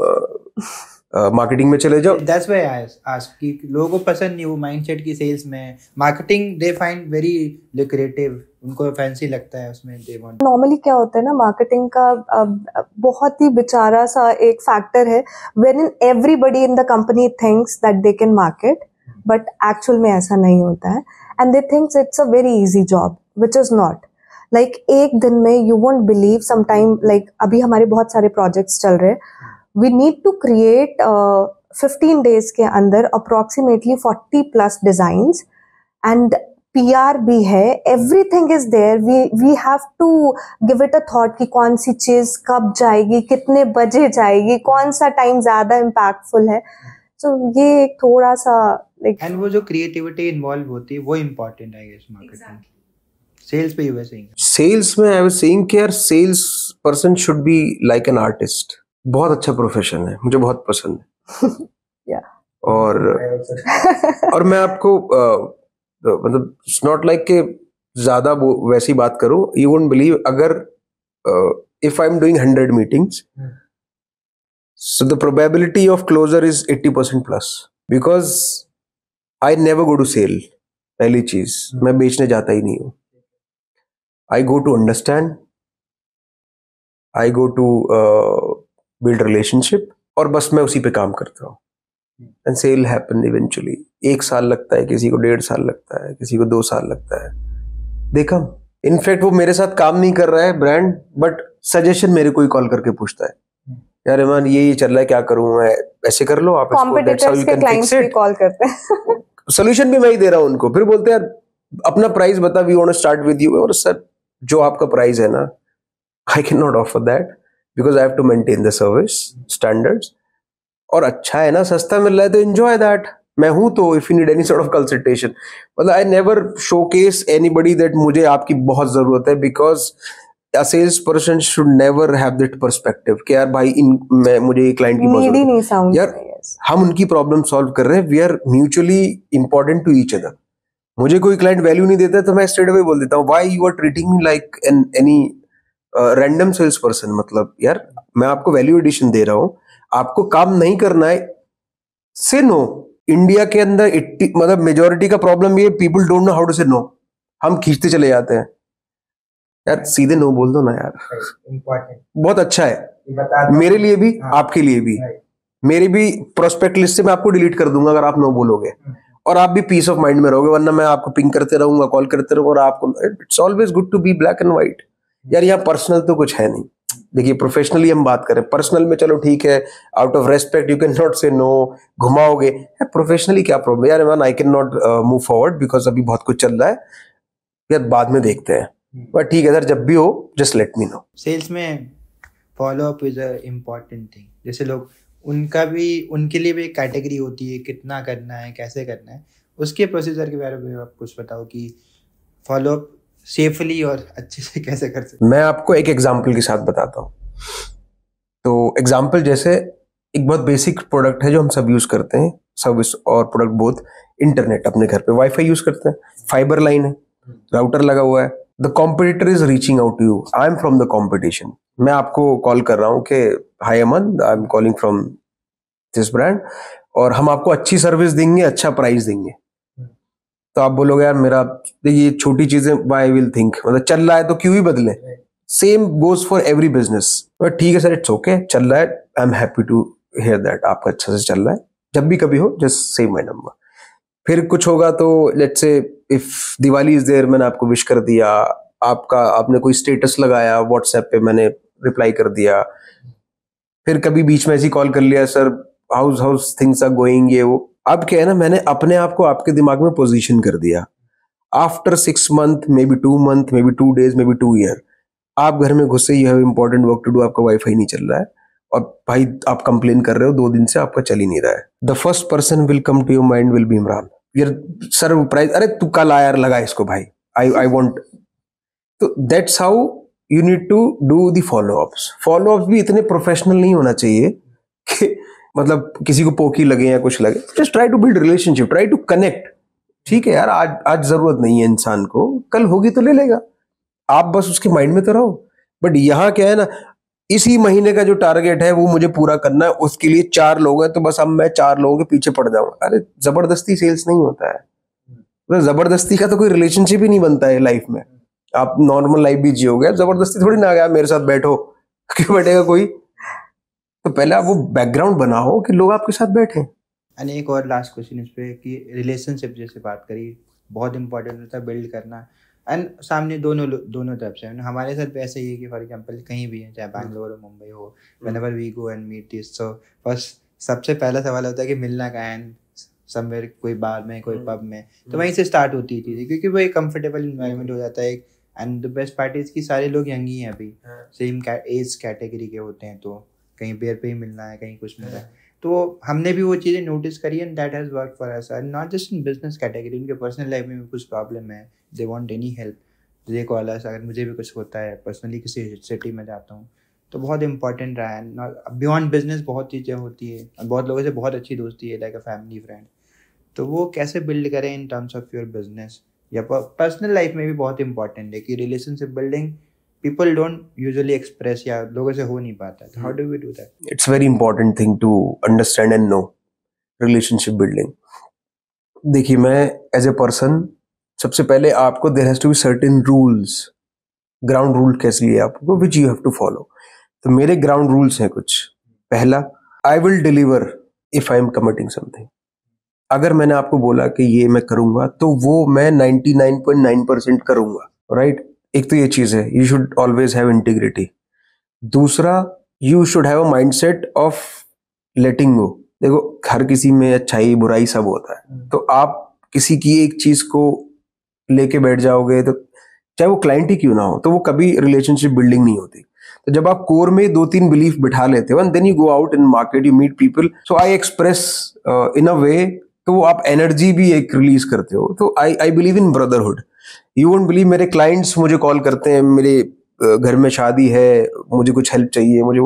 मार्केटिंग में चले जाओ। दैट्स व्हाई आई आस्क कि लोगों को पसंद नहीं वो माइंडसेट की सेल्स में, marketing they find very lucrative, उनको फैंसी लगता है उसमें, दे वांट। नॉर्मली क्या होता है ना, मार्केटिंग का बहुत ही बेचारा सा एक फैक्टर है when in everybody in the company thinks that they can market, but actual में ऐसा नहीं होता है and they thinks it's a very easy job which is not. Like एक दिन में you won't believe sometime, like अभी हमारे बहुत सारे प्रोजेक्ट्स चल रहे हैं, we need to create 15 days के अंदर अप्रोक्सीमेटली 40+ डिजाइन्स एंड PR भी है, everything is there, we have to give it a thought कि कौन सी चीज कब जाएगी, कितने बजे जाएगी, कौन सा टाइम ज्यादा इम्पैक्टफुल है। सो ये एक थोड़ा सा लाइक, एंड वो जो क्रिएटिविटी इन्वॉल्व होती है वो इम्पोर्टेंट है गेस मार्केटिंग। सेल्स पे यू वर सेइंग, सेल्स में आई वाज सेइंग कि यार sales person should be like an artist. बहुत अच्छा प्रोफेशन है, मुझे बहुत पसंद है। Yeah. और मैं आपको मतलब इट्स नॉट लाइक कि ज्यादा वैसी बात करूं, यू वोंट बिलीव, अगर if I am doing 100 meetings, so the probability of closure is 80% plus because I never go to sale। पहली चीज, मैं बेचने जाता ही नहीं हूँ। I go to understand, I go to build relationship, और बस मैं उसी पे काम करता हूँ। And cell happen eventually. 1 साल लगता है, किसी को 1.5 साल लगता है, किसी को 2 साल लगता है। देखा, इनफैक्ट वो मेरे साथ काम नहीं कर रहा है ब्रांड, बट सजेशन मेरे को ही कॉल करके पूछता है, यार इमान ये चल रहा है, क्या करूं मैं, ऐसे कर लो आप इसको, कॉम्पिटिटर्स के क्लाइंट्स भी कॉल करते हैं। सोल्यूशन भी मैं ही दे रहा हूं उनको। फिर बोलते हैं यार अपना प्राइस बता, we want to start with you. और सर जो आपका प्राइस है ना, I can not offer that because I have to maintain the service standards. और अच्छा है ना, सस्ता मिल रहा है तो एंजॉय दैट। मैं हूं तो if you need any sort of consultation, मतलब I never showcase anybody that मुझे आपकी बहुत जरूरत है, because a salesperson should never have that perspective कि यार भाई मुझे ये क्लाइंट की बहुत जरूरत है। यार हम उनकी प्रॉब्लम सॉल्व कर रहे हैं, we are mutually important to each other. मुझे कोई क्लाइंट वैल्यू नहीं देता तो मैं स्ट्रेट अवे बोल देता हूँ, why you are treating me like any random sales person. मतलब यार मैं आपको वैल्यू एडिशन दे रहा हूँ, आपको काम नहीं करना है, से नो। इंडिया के अंदर मतलब मेजोरिटी का प्रॉब्लम ये, people don't know how to say no. हम खींचते चले जाते हैं। यार सीधे नो बोल दो ना यार, बहुत अच्छा है मेरे लिए भी, आपके लिए भी। मेरी भी प्रोस्पेक्ट लिस्ट से मैं आपको डिलीट कर दूंगा अगर आप नो बोलोगे, और आप भी पीस ऑफ माइंड में रहोगे। वरना मैं आपको पिंग करते रहूंगा, कॉल करते रहूंगा, और आपको, it's always good to be black and white. यार यहाँ पर्सनल तो कुछ है नहीं। देखिए प्रोफेशनली हम बात करें, पर्सनल में चलो ठीक है, out of respect you can not से नो, घुमाओगे। प्रोफेशनली क्या प्रॉब्लम यार, man I can not move forward because अभी बहुत कुछ चल रहा है, यार बाद में देखते हैं। बट ठीक है सर, जब भी हो just let me know. Sales में follow up is a important thing. जैसे लोग, उनके लिए भी एक कैटेगरी होती है, कितना करना है, कैसे करना है, उसके प्रोसीजर के बारे में आप कुछ बताओ कि फॉलो अप सेफली और अच्छे से कैसे कर सकते। मैं आपको एक एग्जांपल के साथ बताता हूँ। तो एग्जांपल जैसे एक बहुत बेसिक प्रोडक्ट है जो हम सब यूज करते हैं, सर्विस और प्रोडक्ट बोथ। इंटरनेट, अपने घर पे वाईफाई यूज करते हैं, फाइबर लाइन है, राउटर लगा हुआ है। The competitor is reaching out to you, I am from the competition. मैं आपको कॉल कर रहा हूँ कि hi Aman, I am calling from this brand, और हम आपको अच्छी सर्विस देंगे, अच्छा प्राइस देंगे। तो आप बोलोगे यार मेरा, ये छोटी चीजें व्हाई विल थिंक, मतलब चल रहा है तो क्यों ही बदले। Same goes for every business. But ठीक है सर, इट्स ओके, चल रहा है, I am happy to hear that, आपका अच्छा से चल रहा है। जब भी कभी हो जस्ट सेव माय नंबर। फिर कुछ होगा तो let's say if Diwali is there, मैंने आपको विश कर दिया, आपने कोई स्टेटस लगाया व्हाट्सएप पे, मैंने रिप्लाई कर दिया। फिर कभी बीच में ऐसी कॉल कर लिया, sir how's things are going, ये वो। अब क्या है ना, मैंने अपने आप को आपके दिमाग में पोजीशन कर दिया। After 6 months, maybe 2 months, maybe 2 days, maybe 2 year, आप घर में घुसे, you have important work to do, आपका वाईफाई नहीं चल रहा है, और भाई आप कंप्लेन कर रहे हो 2 दिन से आपका चल ही नहीं रहा है। The first person will come to your mind will be Imran. यार सर वो प्राइस, अरे तू कल आया, लगा इसको भाई, आई वांट। तो that's how you need to do the followups. Followups भी इतने प्रोफेशनल नहीं होना चाहिए कि मतलब किसी को पोकी लगे या कुछ लगे। Just try to build relationship, try to connect. ठीक है यार, आज जरूरत नहीं है इंसान को, कल होगी तो ले लेगा, आप बस उसके माइंड में तो रहो। बट यहाँ क्या है ना, इसी महीने का जो टारगेट है वो मुझे पूरा करना है, उसके लिए 4 लोग हैं, तो बस अब मैं 4 लोगों के पीछे पड़ जाऊंगा। अरे जबरदस्ती सेल्स नहीं होता है, तो जबरदस्ती का तो कोई रिलेशनशिप ही नहीं बनता है लाइफ में। आप नॉर्मल लाइफ भी जियोगे, जबरदस्ती थोड़ी ना आ गया मेरे साथ बैठो, क्यों बैठेगा कोई? तो पहले आप वो बैकग्राउंड बनाओ कि लोग आपके साथ बैठे। एंड एक और लास्ट क्वेश्चन इस पे कि रिलेशनशिप जैसे बात करी, बहुत इंपॉर्टेंट होता है बिल्ड करना, एंड सामने दोनों तरफ से। हमारे साथ भी ऐसा ही है कि फॉर एग्जांपल कहीं भी है, चाहे बैंगलोर हो मुंबई हो, whenever we go and meet this, so first सबसे पहला सवाल होता है कि मिलना कहाँ है, समवेयर, कोई बार में, कोई पब में, तो वहीं से स्टार्ट होती है चीज़ें, क्योंकि वो एक कंफर्टेबल इन्वायरमेंट हो जाता है। And the best part is कि सारे लोग यंग ही हैं अभी, सेम एज कैटेगरी के होते हैं, तो कहीं बेयर पे ही मिलना है, कहीं कुछ मिलना है। तो हमने भी वो चीज़ें नोटिस करी and that has work for us, and not just in business category, उनके पर्सनल लाइफ में भी कुछ प्रॉब्लम है, they want any help, they call अस। अगर मुझे भी कुछ होता है पर्सनली, किसी सिटी में जाता हूँ, तो बहुत इंपॉर्टेंट रहा है। बियॉन्ड बिजनेस बहुत चीज़ें होती है, बहुत लोगों से बहुत अच्छी दोस्ती है, लाइक अ फैमिली फ्रेंड। तो वो कैसे बिल्ड करें in terms of your business या पर्सनल लाइफ में भी बहुत इंपॉर्टेंट है कि relationship building people don't usually express, या लोगों से हो नहीं पाता। तो how do we do that? It's very important thing to understand and know relationship building. देखिए, मैं एज ए पर्सन, सबसे पहले आपको there has to be certain rules, ground rule कैसे लिए आपको, which you have to follow. तो मेरे ग्राउंड रूल्स हैं कुछ। पहला, I will deliver if I am committing something. अगर मैंने आपको बोला कि ये मैं करूंगा, तो वो मैं 99.9% करूंगा, राइट? एक तो ये चीज है, you should always have integrity. दूसरा, you should have a mindset of letting go. देखो, हर किसी में अच्छाई बुराई सब होता है, तो आप किसी की एक चीज को लेके बैठ जाओगे, तो चाहे वो क्लाइंट ही क्यों ना हो, तो वो कभी रिलेशनशिप बिल्डिंग नहीं होती। तो जब आप कोर में 2-3 बिलीफ बिठा लेते हो and then you go out in market, you meet people, so I express in a way, तो वो आप एनर्जी भी एक रिलीज करते हो। तो I believe in brotherhood. You won't believe, मेरे क्लाइंट्स मुझे कॉल करते हैं, मेरे घर में शादी है, मुझे कुछ हेल्प चाहिए, मुझे,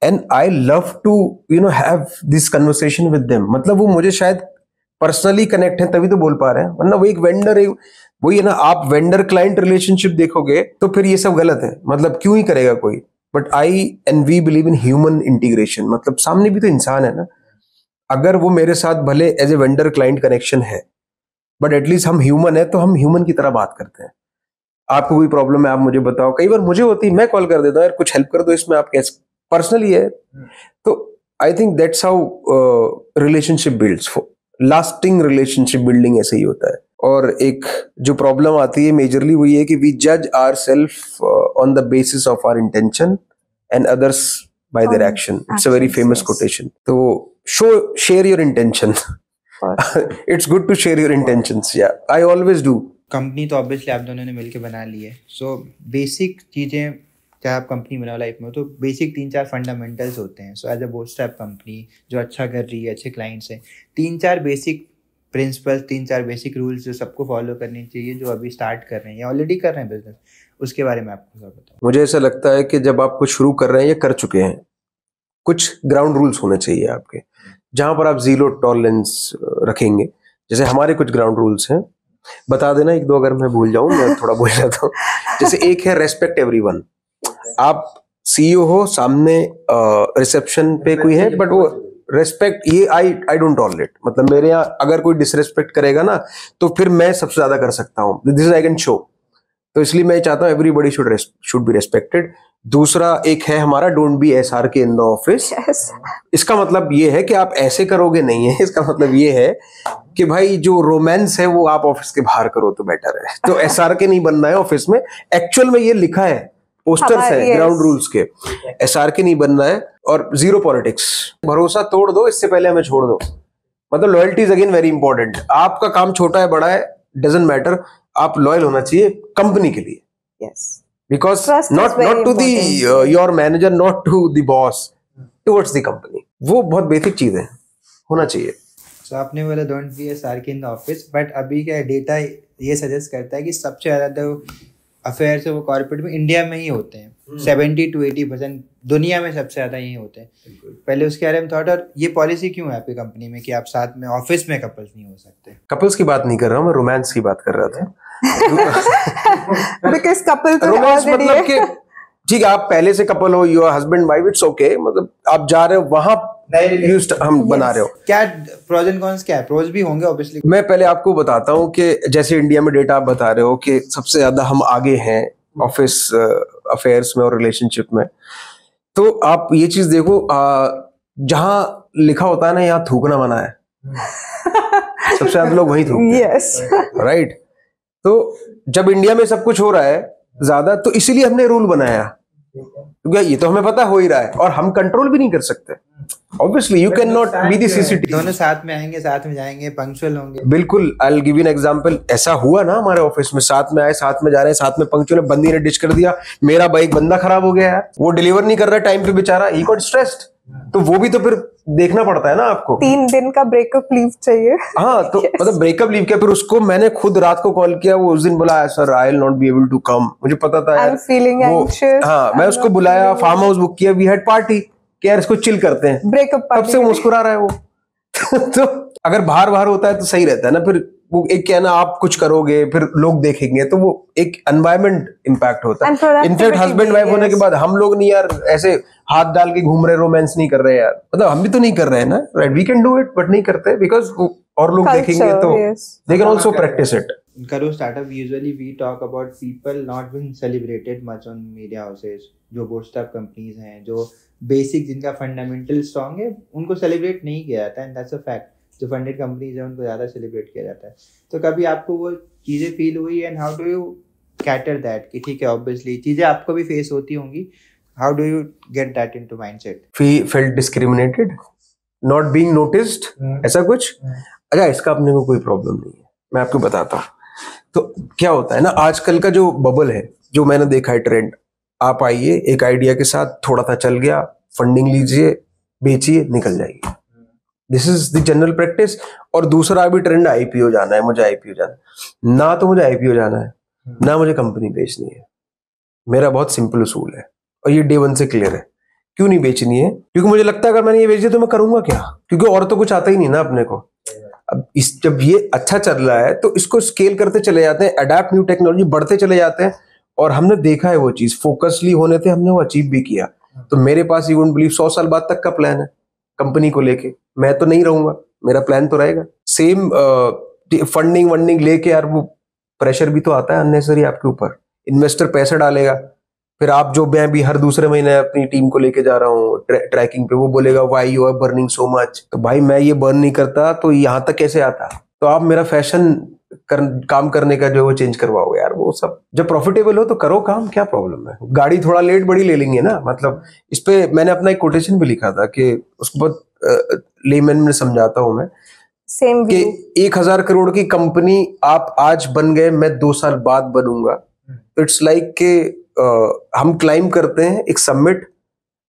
and I love to have this conversation with them. मतलब वो मुझे शायद पर्सनली कनेक्ट है तभी तो बोल पा रहे हैं, वरना वो एक वेंडर है, वही है ना। आप वेंडर क्लाइंट रिलेशनशिप देखोगे तो फिर ये सब गलत है, मतलब क्यों ही करेगा कोई। But I and we believe in human integration, मतलब सामने भी तो इंसान है ना। अगर वो मेरे साथ भले as a vendor client connection है, बट एटलीस्ट हम ह्यूमन है, तो हम ह्यूमन की तरह बात करते हैं। आपको कोई प्रॉब्लम है, आप मुझे बताओ। कई बार मुझे होती है, मैं कॉल कर देता हूँ, यार कुछ हेल्प कर दो इसमें, आप कैसे, पर्सनली है। तो I think that's how relationship builds. Lasting relationship building ऐसे ही होता है। और एक जो प्रॉब्लम आती है मेजरली वो ये है कि वी जज ourselves on the basis of our intention and others by their action. It's a very famous quotation. तो share your intention. It's good to share your intentions, या आई ऑलवेज डू। कंपनी तो obviously आप दोनों ने मिलके बना ली है, so basic चीज़ें, चाहे आप कंपनी बनाओ लाइफ में, तो बेसिक 3-4 फंडामेंटल्स होते हैं। So as a bootstrap company जो अच्छा कर रही है, अच्छे क्लाइंट्स हैं, 3-4 बेसिक प्रिंसिपल्स, 3-4 बेसिक रूल्स जो सबको फॉलो करने चाहिए, जो अभी स्टार्ट कर रहे हैं या ऑलरेडी कर रहे हैं बिजनेस, उसके बारे में आपको क्या बताओ? मुझे ऐसा लगता है कि जब आप कुछ शुरू कर रहे हैं या कर चुके हैं, कुछ ग्राउंड रूल्स होने चाहिए आपके, जहां पर आप जीरो टॉलरेंस रखेंगे। जैसे हमारे कुछ ग्राउंड रूल्स हैं, बता देना 1-2 अगर मैं भूल जाऊं, मैं थोड़ा भूल जाता हूँ। जैसे एक है रेस्पेक्ट एवरीवन। आप सीईओ हो, सामने रिसेप्शन पे कोई है, बट वो रेस्पेक्ट, ये आई डोंट टॉलरेट। मतलब मेरे यहाँ अगर कोई डिसरेस्पेक्ट करेगा ना, तो फिर मैं सबसे ज्यादा कर सकता हूँ, दिस आई कैन शो। तो इसलिए मैं चाहता हूँ एवरीबॉडी शुड बी रेस्पेक्टेड। दूसरा एक है हमारा, don't be SRK in the office. इसका मतलब ये है कि आप ऐसे करोगे नहीं है, इसका मतलब ये है कि भाई जो रोमांस है वो आप ऑफिस के बाहर करो तो बेटर है। तो SRK नहीं बनना है ऑफिस में। एक्चुअल में ये लिखा है, पोस्टर्स है ग्राउंड रूल्स के, SRK नहीं बनना है। और जीरो पॉलिटिक्स। भरोसा तोड़ दो, इससे पहले हमें छोड़ दो। मतलब loyalty is again very important. आपका काम छोटा है बड़ा है डजंट मैटर, आप लॉयल होना चाहिए कंपनी के लिए। Yes. Because Trust is not very to the important. your manager, not to the boss, towards the company. वो बहुत बेसिक चीज है, होना चाहिए। तो आपने बोला don't be SRK in the office, but अभी क्या डेटा ये सजेस्ट करता है कि सबसे ज़्यादा अफेयर से वो कॉर्पोरेट में इंडिया में ही होते हैं। 70 to 80% दुनिया में सबसे ज़्यादा यही होते हैं। पहले उसके बारे में थॉट, और ये पॉलिसी क्यों है आपकी कंपनी में कि आप साथ में ऑफिस में कपल्स नहीं हो सकते? कपल्स की बात नहीं कर रहा हूँ मैं, रोमांस की बात कर रहा था। Because couple तो रोमांस already मतलब कि ठीक है, आप पहले से कपल हो, you are husband wife, it's okay, मतलब आप जा रहे हो वहां हम बना रहे हो। क्या प्रोज एंड कॉन्स क्या है? प्रोज भी होंगे ऑब्वियसली। मैं पहले आपको बताता हूँ कि जैसे इंडिया में डेटा आप बता रहे हो कि सबसे ज्यादा हम आगे हैं ऑफिस अफेयर्स में और रिलेशनशिप में, तो आप ये चीज देखो, जहां लिखा होता है ना यहाँ थूकना मना है, सबसे ज्यादा लोग वहीं थूकते हैं, राइट। तो जब इंडिया में सब कुछ हो रहा है ज्यादा, तो इसीलिए हमने रूल बनाया, क्योंकि ये तो हमें पता हो ही रहा है और हम कंट्रोल भी नहीं कर सकते। Obviously you can not be the CCTV. दोनों साथ में आएंगे, साथ में जाएंगे, पंक्चुअल होंगे। बिल्कुल, I will give you an example. ऐसा हुआ ना हमारे ऑफिस में, साथ में आए, साथ में जा रहे हैं, साथ में पंक्चुअल, बंदी ने डिच कर दिया, मेरा बाइक बंदा खराब हो गया है, वो डिलीवर नहीं कर रहा टाइम पे बेचारा, ही गॉट स्ट्रेस्ड। तो वो भी तो फिर देखना पड़ता है ना आपको। 3 दिन का ब्रेकअप लीव चाहिए। हाँ, तो yes. मतलब ब्रेकअप लीव किया, फिर उसको मैंने खुद रात को कॉल किया, वो उस दिन बोला sir I will not be able to come, मुझे पता था यार, हाँ, मैं उसको बुलाया, फार्म हाउस बुक किया, वी हैड पार्टी, कि यार इसको चिल करते हैं, ब्रेकअप तब से मुस्कुरा रहा है वो। तो अगर बाहर होता है तो सही रहता है ना, फिर वो एक क्या ना, आप कुछ करोगे फिर लोग देखेंगे, तो वो एक एनवायरमेंट इम्पैक्ट होता है। इनफैक्ट हस्बैंड वाइफ होने के बाद हम लोग नहीं यार ऐसे हाथ डाल के घूम रहे, रोमांस नहीं कर रहे यार, मतलब हम भी तो नहीं कर रहे हैं ना, right, we can do it but नहीं करते, बिकॉज और लोग देखेंगे तो they can also practice it. करो startup, usually we talk about people not being celebrated much on media houses. जो बूटस्ट्रैप कंपनीज हैं, जो बेसिक जिनका फंडामेंटल स्ट्रांग है, उनको सेलिब्रेट नहीं किया जाता है, एंड दैट्स अ फैक्ट। जो फंडेड कंपनीज है उनको ज़्यादा सेलिब्रेट किया जाता है। तो कभी आपको वो चीज़ें फील हुई, and how do you cater that कि ठीक है, ऑब्वियसली चीज़ें आपको भी फेस होती होंगी, how do you get that into mindset? Felt discriminated, not being noticed, ऐसा कुछ? अच्छा, इसका अपने को कोई प्रॉब्लम नहीं है, मैं आपको बताता हूँ। तो क्या होता है ना, आजकल का जो बबल है, जो मैंने देखा है ट्रेंड, आप आइए एक आइडिया के साथ, थोड़ा सा चल गया, फंडिंग लीजिए, बेचिए, निकल जाइए, this is the general practice. और दूसरा अभी ट्रेंड आईपीओ जाना है, मुझे आईपीओ जाना है ना, तो मुझे आईपीओ जाना है ना, मुझे कंपनी बेचनी है। मेरा बहुत सिंपल उसूल है और ये डे 1 से क्लियर है। क्यों नहीं बेचनी है? क्योंकि मुझे लगता है अगर मैंने ये बेच दिया तो मैं करूंगा क्या, क्योंकि और तो कुछ आता ही नहीं ना अपने को। अब जब ये अच्छा चल रहा है तो इसको स्केल करते चले जाते हैं, अडैप्ट न्यू टेक्नोलॉजी, बढ़ते चले जाते हैं, और हमने देखा है वो चीज, फोकसली होने थे, हमने वो अचीव भी किया। तो मेरे पास यू वोंट बिलीव 100 साल बाद तक का प्लान है कंपनी को लेके। मैं तो नहीं रहूंगा, मेरा प्लान तो रहेगा सेम। फंडिंग वंडिंग लेके यार वो प्रेशर भी तो आता है अननेसेसरी आपके ऊपर। इन्वेस्टर पैसा डालेगा, फिर आप जो मैं भी हर दूसरे महीने अपनी टीम को लेके जा रहा हूँ ट्रैकिंग पे, वो बोलेगा why you are burning so much. तो भाई मैं ये बर्न नहीं करता तो यहाँ तक कैसे आता? तो आप मेरा फैशन काम करने का जो वो चेंज करवाओगे यार, वो सब जब प्रॉफिटेबल हो तो करो काम, क्या प्रॉब्लम है? गाड़ी थोड़ा लेट बड़ी ले लेंगे ना, मतलब इस पे मैंने अपना एक कोटेशन भी लिखा था कि उसको बहुत लेमैन में समझाता हूँ मैं, कि 1000 करोड़ की कंपनी आप आज बन गए, मैं 2 साल बाद बनूंगा। इट्स लाइक के हम क्लाइम करते हैं एक समिट,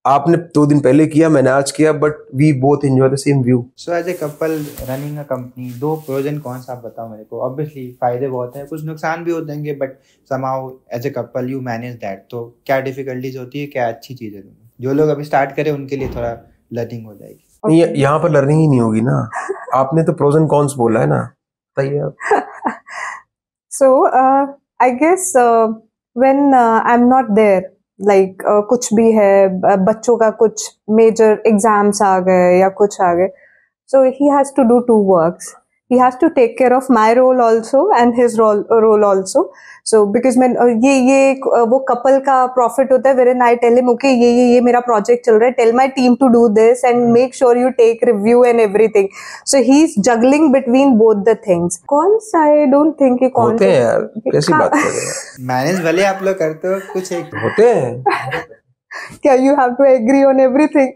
आपने 2 दिन पहले किया, मैंने आज किया, but we both enjoy the same view. So as a couple running a company, 2 pros and cons आप बताओ मेरे को। ऑब्वियसली फायदे बहुत हैं, कुछ नुकसान भी होते हैं, but somehow as a couple you manage that. तो क्या डिफिकल्टीज होती है, क्या अच्छी चीजें? जो लोग अभी स्टार्ट करें उनके लिए थोड़ा लर्निंग हो जाएगी। नहीं, यहाँ पर लर्निंग ही नहीं होगी ना, आपने तो प्रोज एंड कॉन्स बोला है ना, बताइए आप। So I guess when I am not there, like कुछ भी है, बच्चों का कुछ मेजर एग्जाम्स आ गए या कुछ आ गए, so he has to do 2 works. He has to take care of my role also and his role also. So because मैं ये वो couple का profit होता है, wherein I tell him okay ये मेरा project चल रहा है, tell my team to do this and make sure you take review and everything. So he's juggling between both the things. Cons I don't think कि cons होते हैं यार, कैसी बात कर रहे हैं? मैनेज भले आप लोग करते हो, कुछ एक होते हैं क्या you have to agree on everything?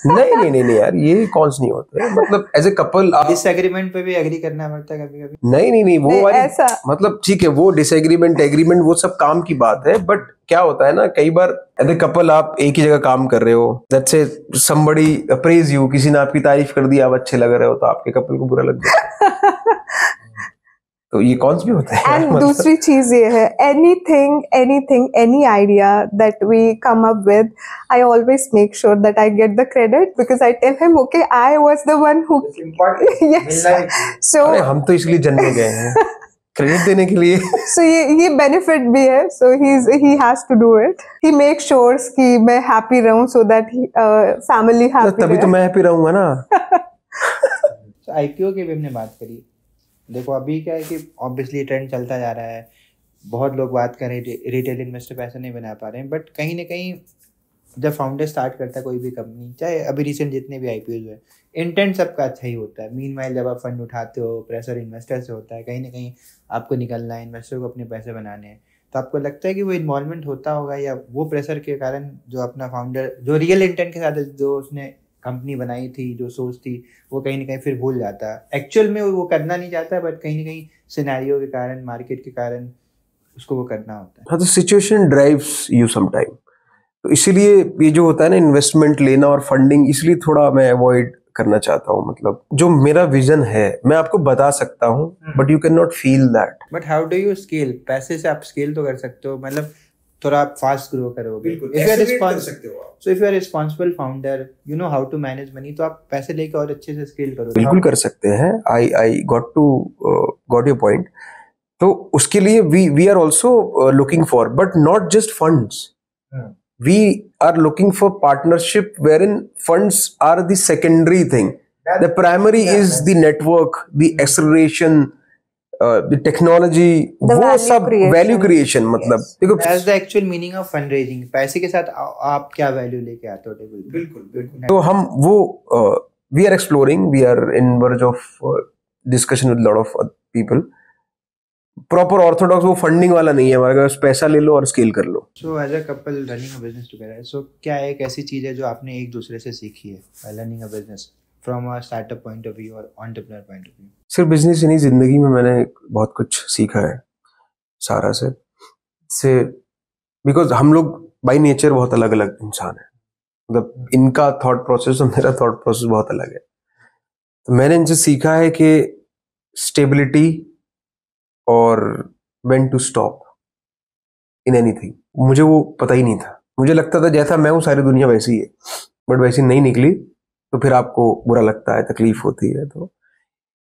नहीं यार, ये कॉन्स नहीं होते, मतलब एज ए कपल आप डिसएग्रीमेंट पे भी एग्री करना पड़ता है कभी कभी। नहीं वो वाली मतलब ठीक है, वो डिसएग्रीमेंट एग्रीमेंट वो सब काम की बात है, बट क्या होता है ना, कई बार एज ए कपल आप एक ही जगह काम कर रहे हो, let's say somebody praise you, किसी ने आपकी तारीफ कर दी, आप अच्छे लग रहे हो, तो आपके कपल को बुरा लग जाए। तो ये कौन भी होता है। एंड दूसरी चीज ये है, any idea that we come up with, I always make sure that I get the credit, because I tell him okay I was the one who, yes. So हम तो इसलिए जन्मे गए हैं क्रेडिट देने के लिए। So ये बेनिफिट भी है, so he has to do it. He makes sure कि मैं happy रहूं so that family happy तभी तो मैं हैप्पी रहूंगा ना। तो आईपीओ की भी हमने बात करी। देखो अभी क्या है कि ऑब्वियसली ट्रेंड चलता जा रहा है, बहुत लोग बात कर रहे हैं रिटेल इन्वेस्टर पैसा नहीं बना पा रहे हैं, बट कहीं ना कहीं जब फाउंडर स्टार्ट करता है कोई भी कंपनी, चाहे अभी रिसेंट जितने भी आईपीओ हुए, इंटेंट सबका अच्छा ही होता है। मीनवाइल जब आप फंड उठाते हो, प्रेशर इन्वेस्टर से होता है, कहीं ना कहीं आपको निकलना है, इन्वेस्टर को अपने पैसे बनाने हैं, तो आपको लगता है कि वो इन्वॉल्वमेंट होता होगा या वो प्रेशर के कारण जो अपना फाउंडर जो रियल इंटेंट के साथ जो उसने कंपनी बनाई थी, जो सोच थी, वो कहीं ना कहीं फिर भूल जाता है। एक्चुअल में वो करना नहीं चाहता, बट कहीं ना कहीं सिनेरियो के कारण, मार्केट के कारण उसको वो करना होता है। हाँ, तो situation drives you some time. तो इसीलिए ये जो होता है ना इन्वेस्टमेंट लेना और फंडिंग, इसलिए थोड़ा मैं अवॉइड करना चाहता हूँ। मतलब जो मेरा विजन है मैं आपको बता सकता हूँ, but you can not feel that. But how do you scale? पैसे से आप स्केल तो कर सकते हो, मतलब थोड़ा आप फास्ट ग्रो करोगे। बिल्कुल, इफ यू आर कर सकते हो आप। So if you are responsible founder, you know how to manage money, तो आप पैसे लेके और अच्छे से स्केल करोगे। बिल्कुल कर सकते हैं। I got your point. तो उसके लिए we are also looking for, but not just funds. We are looking for partnership wherein funds are the secondary thing. The primary is the network, the acceleration, the technology, वो सब value creation। मतलब देखो, that's the actual meaning of fundraising। पैसे के साथ आप क्या value लेके आते हो टेबल पे? बिल्कुल। तो हम वो we are exploring, we are in verge of discussion with lot of people। Proper Orthodox वो फंडिंग वाला नहीं है हमारे पास, पैसा ले लो और स्केल कर लो। So as a couple running a business together, so क्या एक ऐसी चीज़ है जो आपने एक दूसरे से सीखी है running a business from a startup point of view और एंटरप्रेन्योर पॉइंट ऑफ व्यू? सिर्फ बिजनेस ही नहीं, जिंदगी में मैंने बहुत कुछ सीखा है सारा से बिकॉज हम लोग बाय नेचर बहुत अलग अलग इंसान है। मतलब इनका थॉट प्रोसेस और मेरा थॉट प्रोसेस बहुत अलग है। तो मैंने इनसे सीखा है कि स्टेबिलिटी और when to stop in anything. मुझे वो पता ही नहीं था। मुझे लगता था जैसा मैं हूँ सारी दुनिया वैसी ही है, बट वैसी नहीं निकली। तो फिर आपको बुरा लगता है, तकलीफ होती है। तो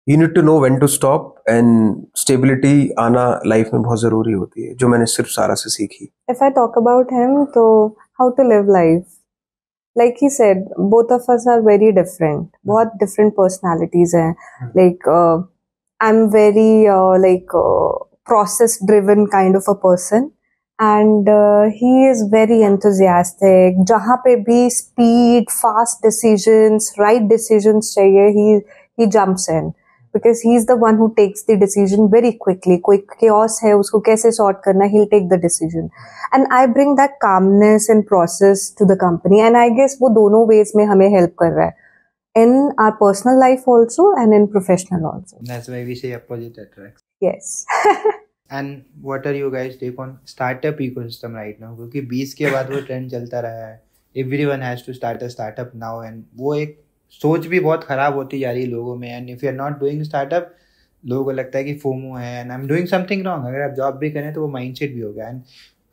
you need to know when to stop, and stability आना लाइफ में बहुत जरूरी होती है, जो मैंने सिर्फ सारा से सीखी। If I talk about him, तो how to live life, like he said, both of us are very different, बहुत different personalities हैं। Like I'm very process driven kind of a person, and he is very enthusiastic। जहाँ पे भी speed, fast decisions, right decisions चाहिए, he jumps in because he's the one who takes the decision very quickly। कोई chaos है, उसको कैसे sort करना, he'll take the decision, and I bring that calmness and process to the company, and I guess वो दोनों ways में हमें help कर रहा है, in our personal life also and in professional also। That's why we say opposite attracts। Yes। And what are you guys take on startup ecosystem right now? क्योंकि 20 के बाद वो ट्रेंड चलता रहा है, everyone has to start a startup now, and वो एक सोच भी बहुत खराब होती जा रही है लोगों में। And if you are not doing startup, लोगों को लगता है कि फोमो है and I am doing something wrong. अगर आप जॉब भी करें तो वो माइंडसेट भी हो गया। And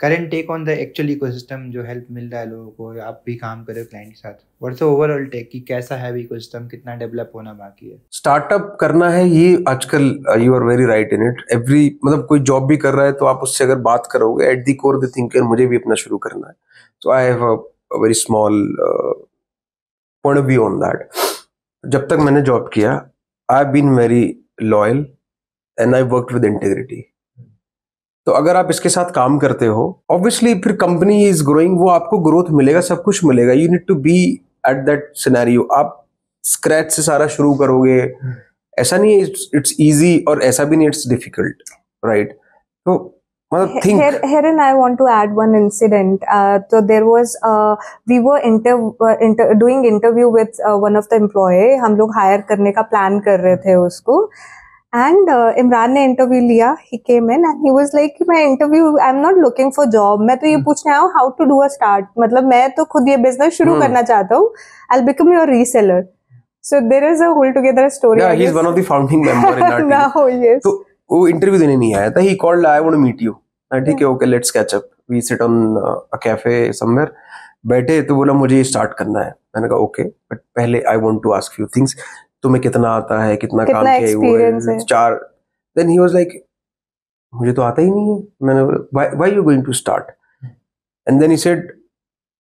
current take on the actual ecosystem, जो हेल्प मिल रहा है लोगों को, आप भी काम कर रहे हो क्लाइंट के साथ, व्हाट्स द ओवरऑल टेक कि कैसा है इकोसिस्टम, कितना डेवलप होना बाकी है? स्टार्टअप करना है ये आजकल, you are very right in it. Every मतलब कोई जॉब भी कर रहा है तो आप उससे अगर बात करोगे, at the core the thinker मुझे भी अपना शुरू करना है। So I have a very small point of view on that. जब तक मैंने जॉब किया, I have been very loyal and I worked with integrity. तो अगर आप इसके साथ काम करते हो, ऑब्वियसली फिर कंपनी इज ग्रोइंग, वो आपको ग्रोथ मिलेगा, सब कुछ मिलेगा। You need to be at that scenario. आप स्क्रैच से सारा शुरू करोगे, ऐसा नहीं है इट्स इजी, और ऐसा भी नहीं इट्स डिफिकल्ट, राइट? तो मतलब think Herein I want to add one incident। So there was we were doing interview with one of the employee। हम लोग hire करने का plan कर रहे थे उसको, and इमरान ने interview लिया। He came in and he was like कि मैं interview, I'm not looking for job, मैं तो ये पूछने आया हूँ how to do a start। मतलब मैं तो खुद ये business शुरू करना चाहता हूँ, I'll become your reseller। So there is a whole together story। Yeah, he's one of the founding member in our team। No, yes। तो वो इंटरव्यू देने नहीं आया था। He called, I want to meet you. ठीक है, okay, let's catch up, we sit on a cafe somewhere. बैठे तो बोला मुझे स्टार्ट करना है। मैंने कहा ओके, बट पहले I want to ask few things. तुम्हें कितना आता है, कितना काम किया हुआ है, 4। देन ही वाज लाइक मुझे तो आता ही नहीं है. मैंने why you going to start? And then he said,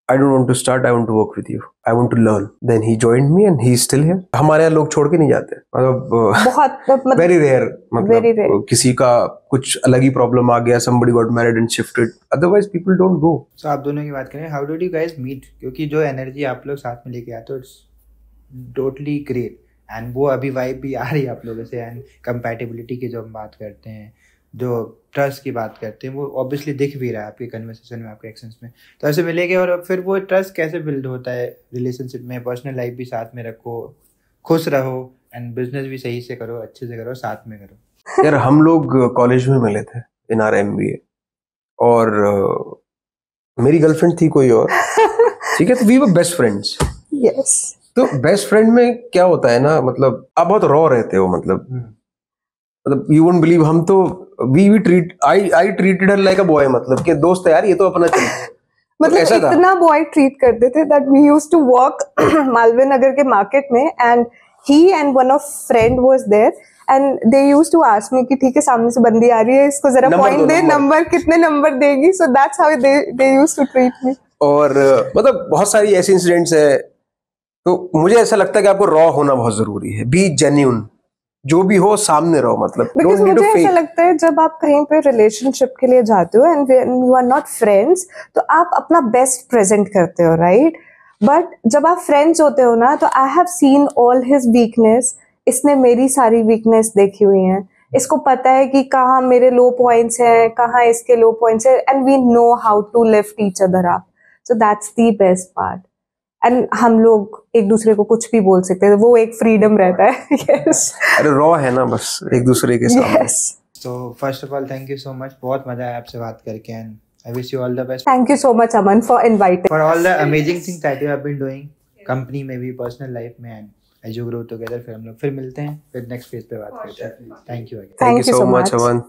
I don't want to start, I want to work with you, I want to learn. Then he joined me and he is still here. हमारे यहाँ लोग छोड़ के नहीं जाते, मतलब बहुत very rare, मतलब very rare. किसी का कुछ अलग ही प्रॉब्लम आ गया, somebody got married and shifted, otherwise people don't go. So आप दोनों की बात करें, how did you guys meet? क्योंकि जो एनर्जी आप लोग साथ में लेके आते हो, it's totally great, and वो अभी वाइब भी आ रही है आप लोगों से, एंड कंपैटिबिलिटी की जो हम बात करते हैं, जो ट्रस्ट की बात करते हैं, वो ऑब्वियसली दिख भी रहा है आपके कन्वर्सेशन में, आपके एक्शंस में. तो ऐसे मिलेंगे और फिर वो ट्रस्ट कैसे बिल्ड होता है रिलेशनशिप में? पर्सनल लाइफ भी साथ में रखो, खुश रहो, एंड बिजनेस भी सही से करो, अच्छे से करो, साथ में करो. यार हम लोग कॉलेज में मिले थे इन आर MBA, और मेरी गर्लफ्रेंड थी कोई और, ठीक है, तो we were best friends. Yes. तो बेस्ट फ्रेंड में क्या होता है ना, मतलब आप बहुत रॉ रहते हो, मतलब यू वोंट बिलीव, हम तो we treat I treated her like a boy, मतलब कि दोस्त है यार, ये तो अपना चल. मतलब ऐसा था. इतना बॉय ट्रीट करते थे that we used to walk Malviya Nagar के मार्केट में, and he and one of friend was there and they used to ask me कि ठीक है सामने से बंदी आ रही है, इसको जरा पॉइंट दे, नंबर कितने नंबर देगी. So that's how they used to treat me. और मतलब बहुत सारी ऐसी इंसिडेंट्स है. तो मुझे ऐसा लगता है कि आपको रॉ होना बहुत जरूरी है. बी जेन्युइन, जो भी हो सामने रहो, मतलब बिकॉज मुझे ऐसा लगता है जब आप कहीं पे रिलेशनशिप के लिए जाते हो and you are not friends, तो आप अपना बेस्ट प्रेजेंट करते हो, राइट? बट जब आप फ्रेंड्स होते हो ना, तो I have seen all his weakness, इसने मेरी सारी वीकनेस देखी हुई है, इसको पता है कि कहाँ मेरे लो पॉइंट्स हैं, कहाँ इसके लो पॉइंट्स हैं, and we know how to lift each other up. So that's the best part. And हम लोग एक दूसरे को कुछ भी बोल सकते हैं, वो एक फ्रीडम रहता है. यस. अरे रॉ है ना, बस एक दूसरे के सामने. Yes. So first of all, thank you so much. बहुत मजा आया आपसे बात करके, and I wish you all the best. Thank you so much, Aman, for inviting. For all the amazing things that you have been doing, company में भी, personal life में, and as you grow together. फिर हम लोग फिर मिलते हैं, फिर next phase पे बात करते हैं. Thank you again. Thank you so much, Aman.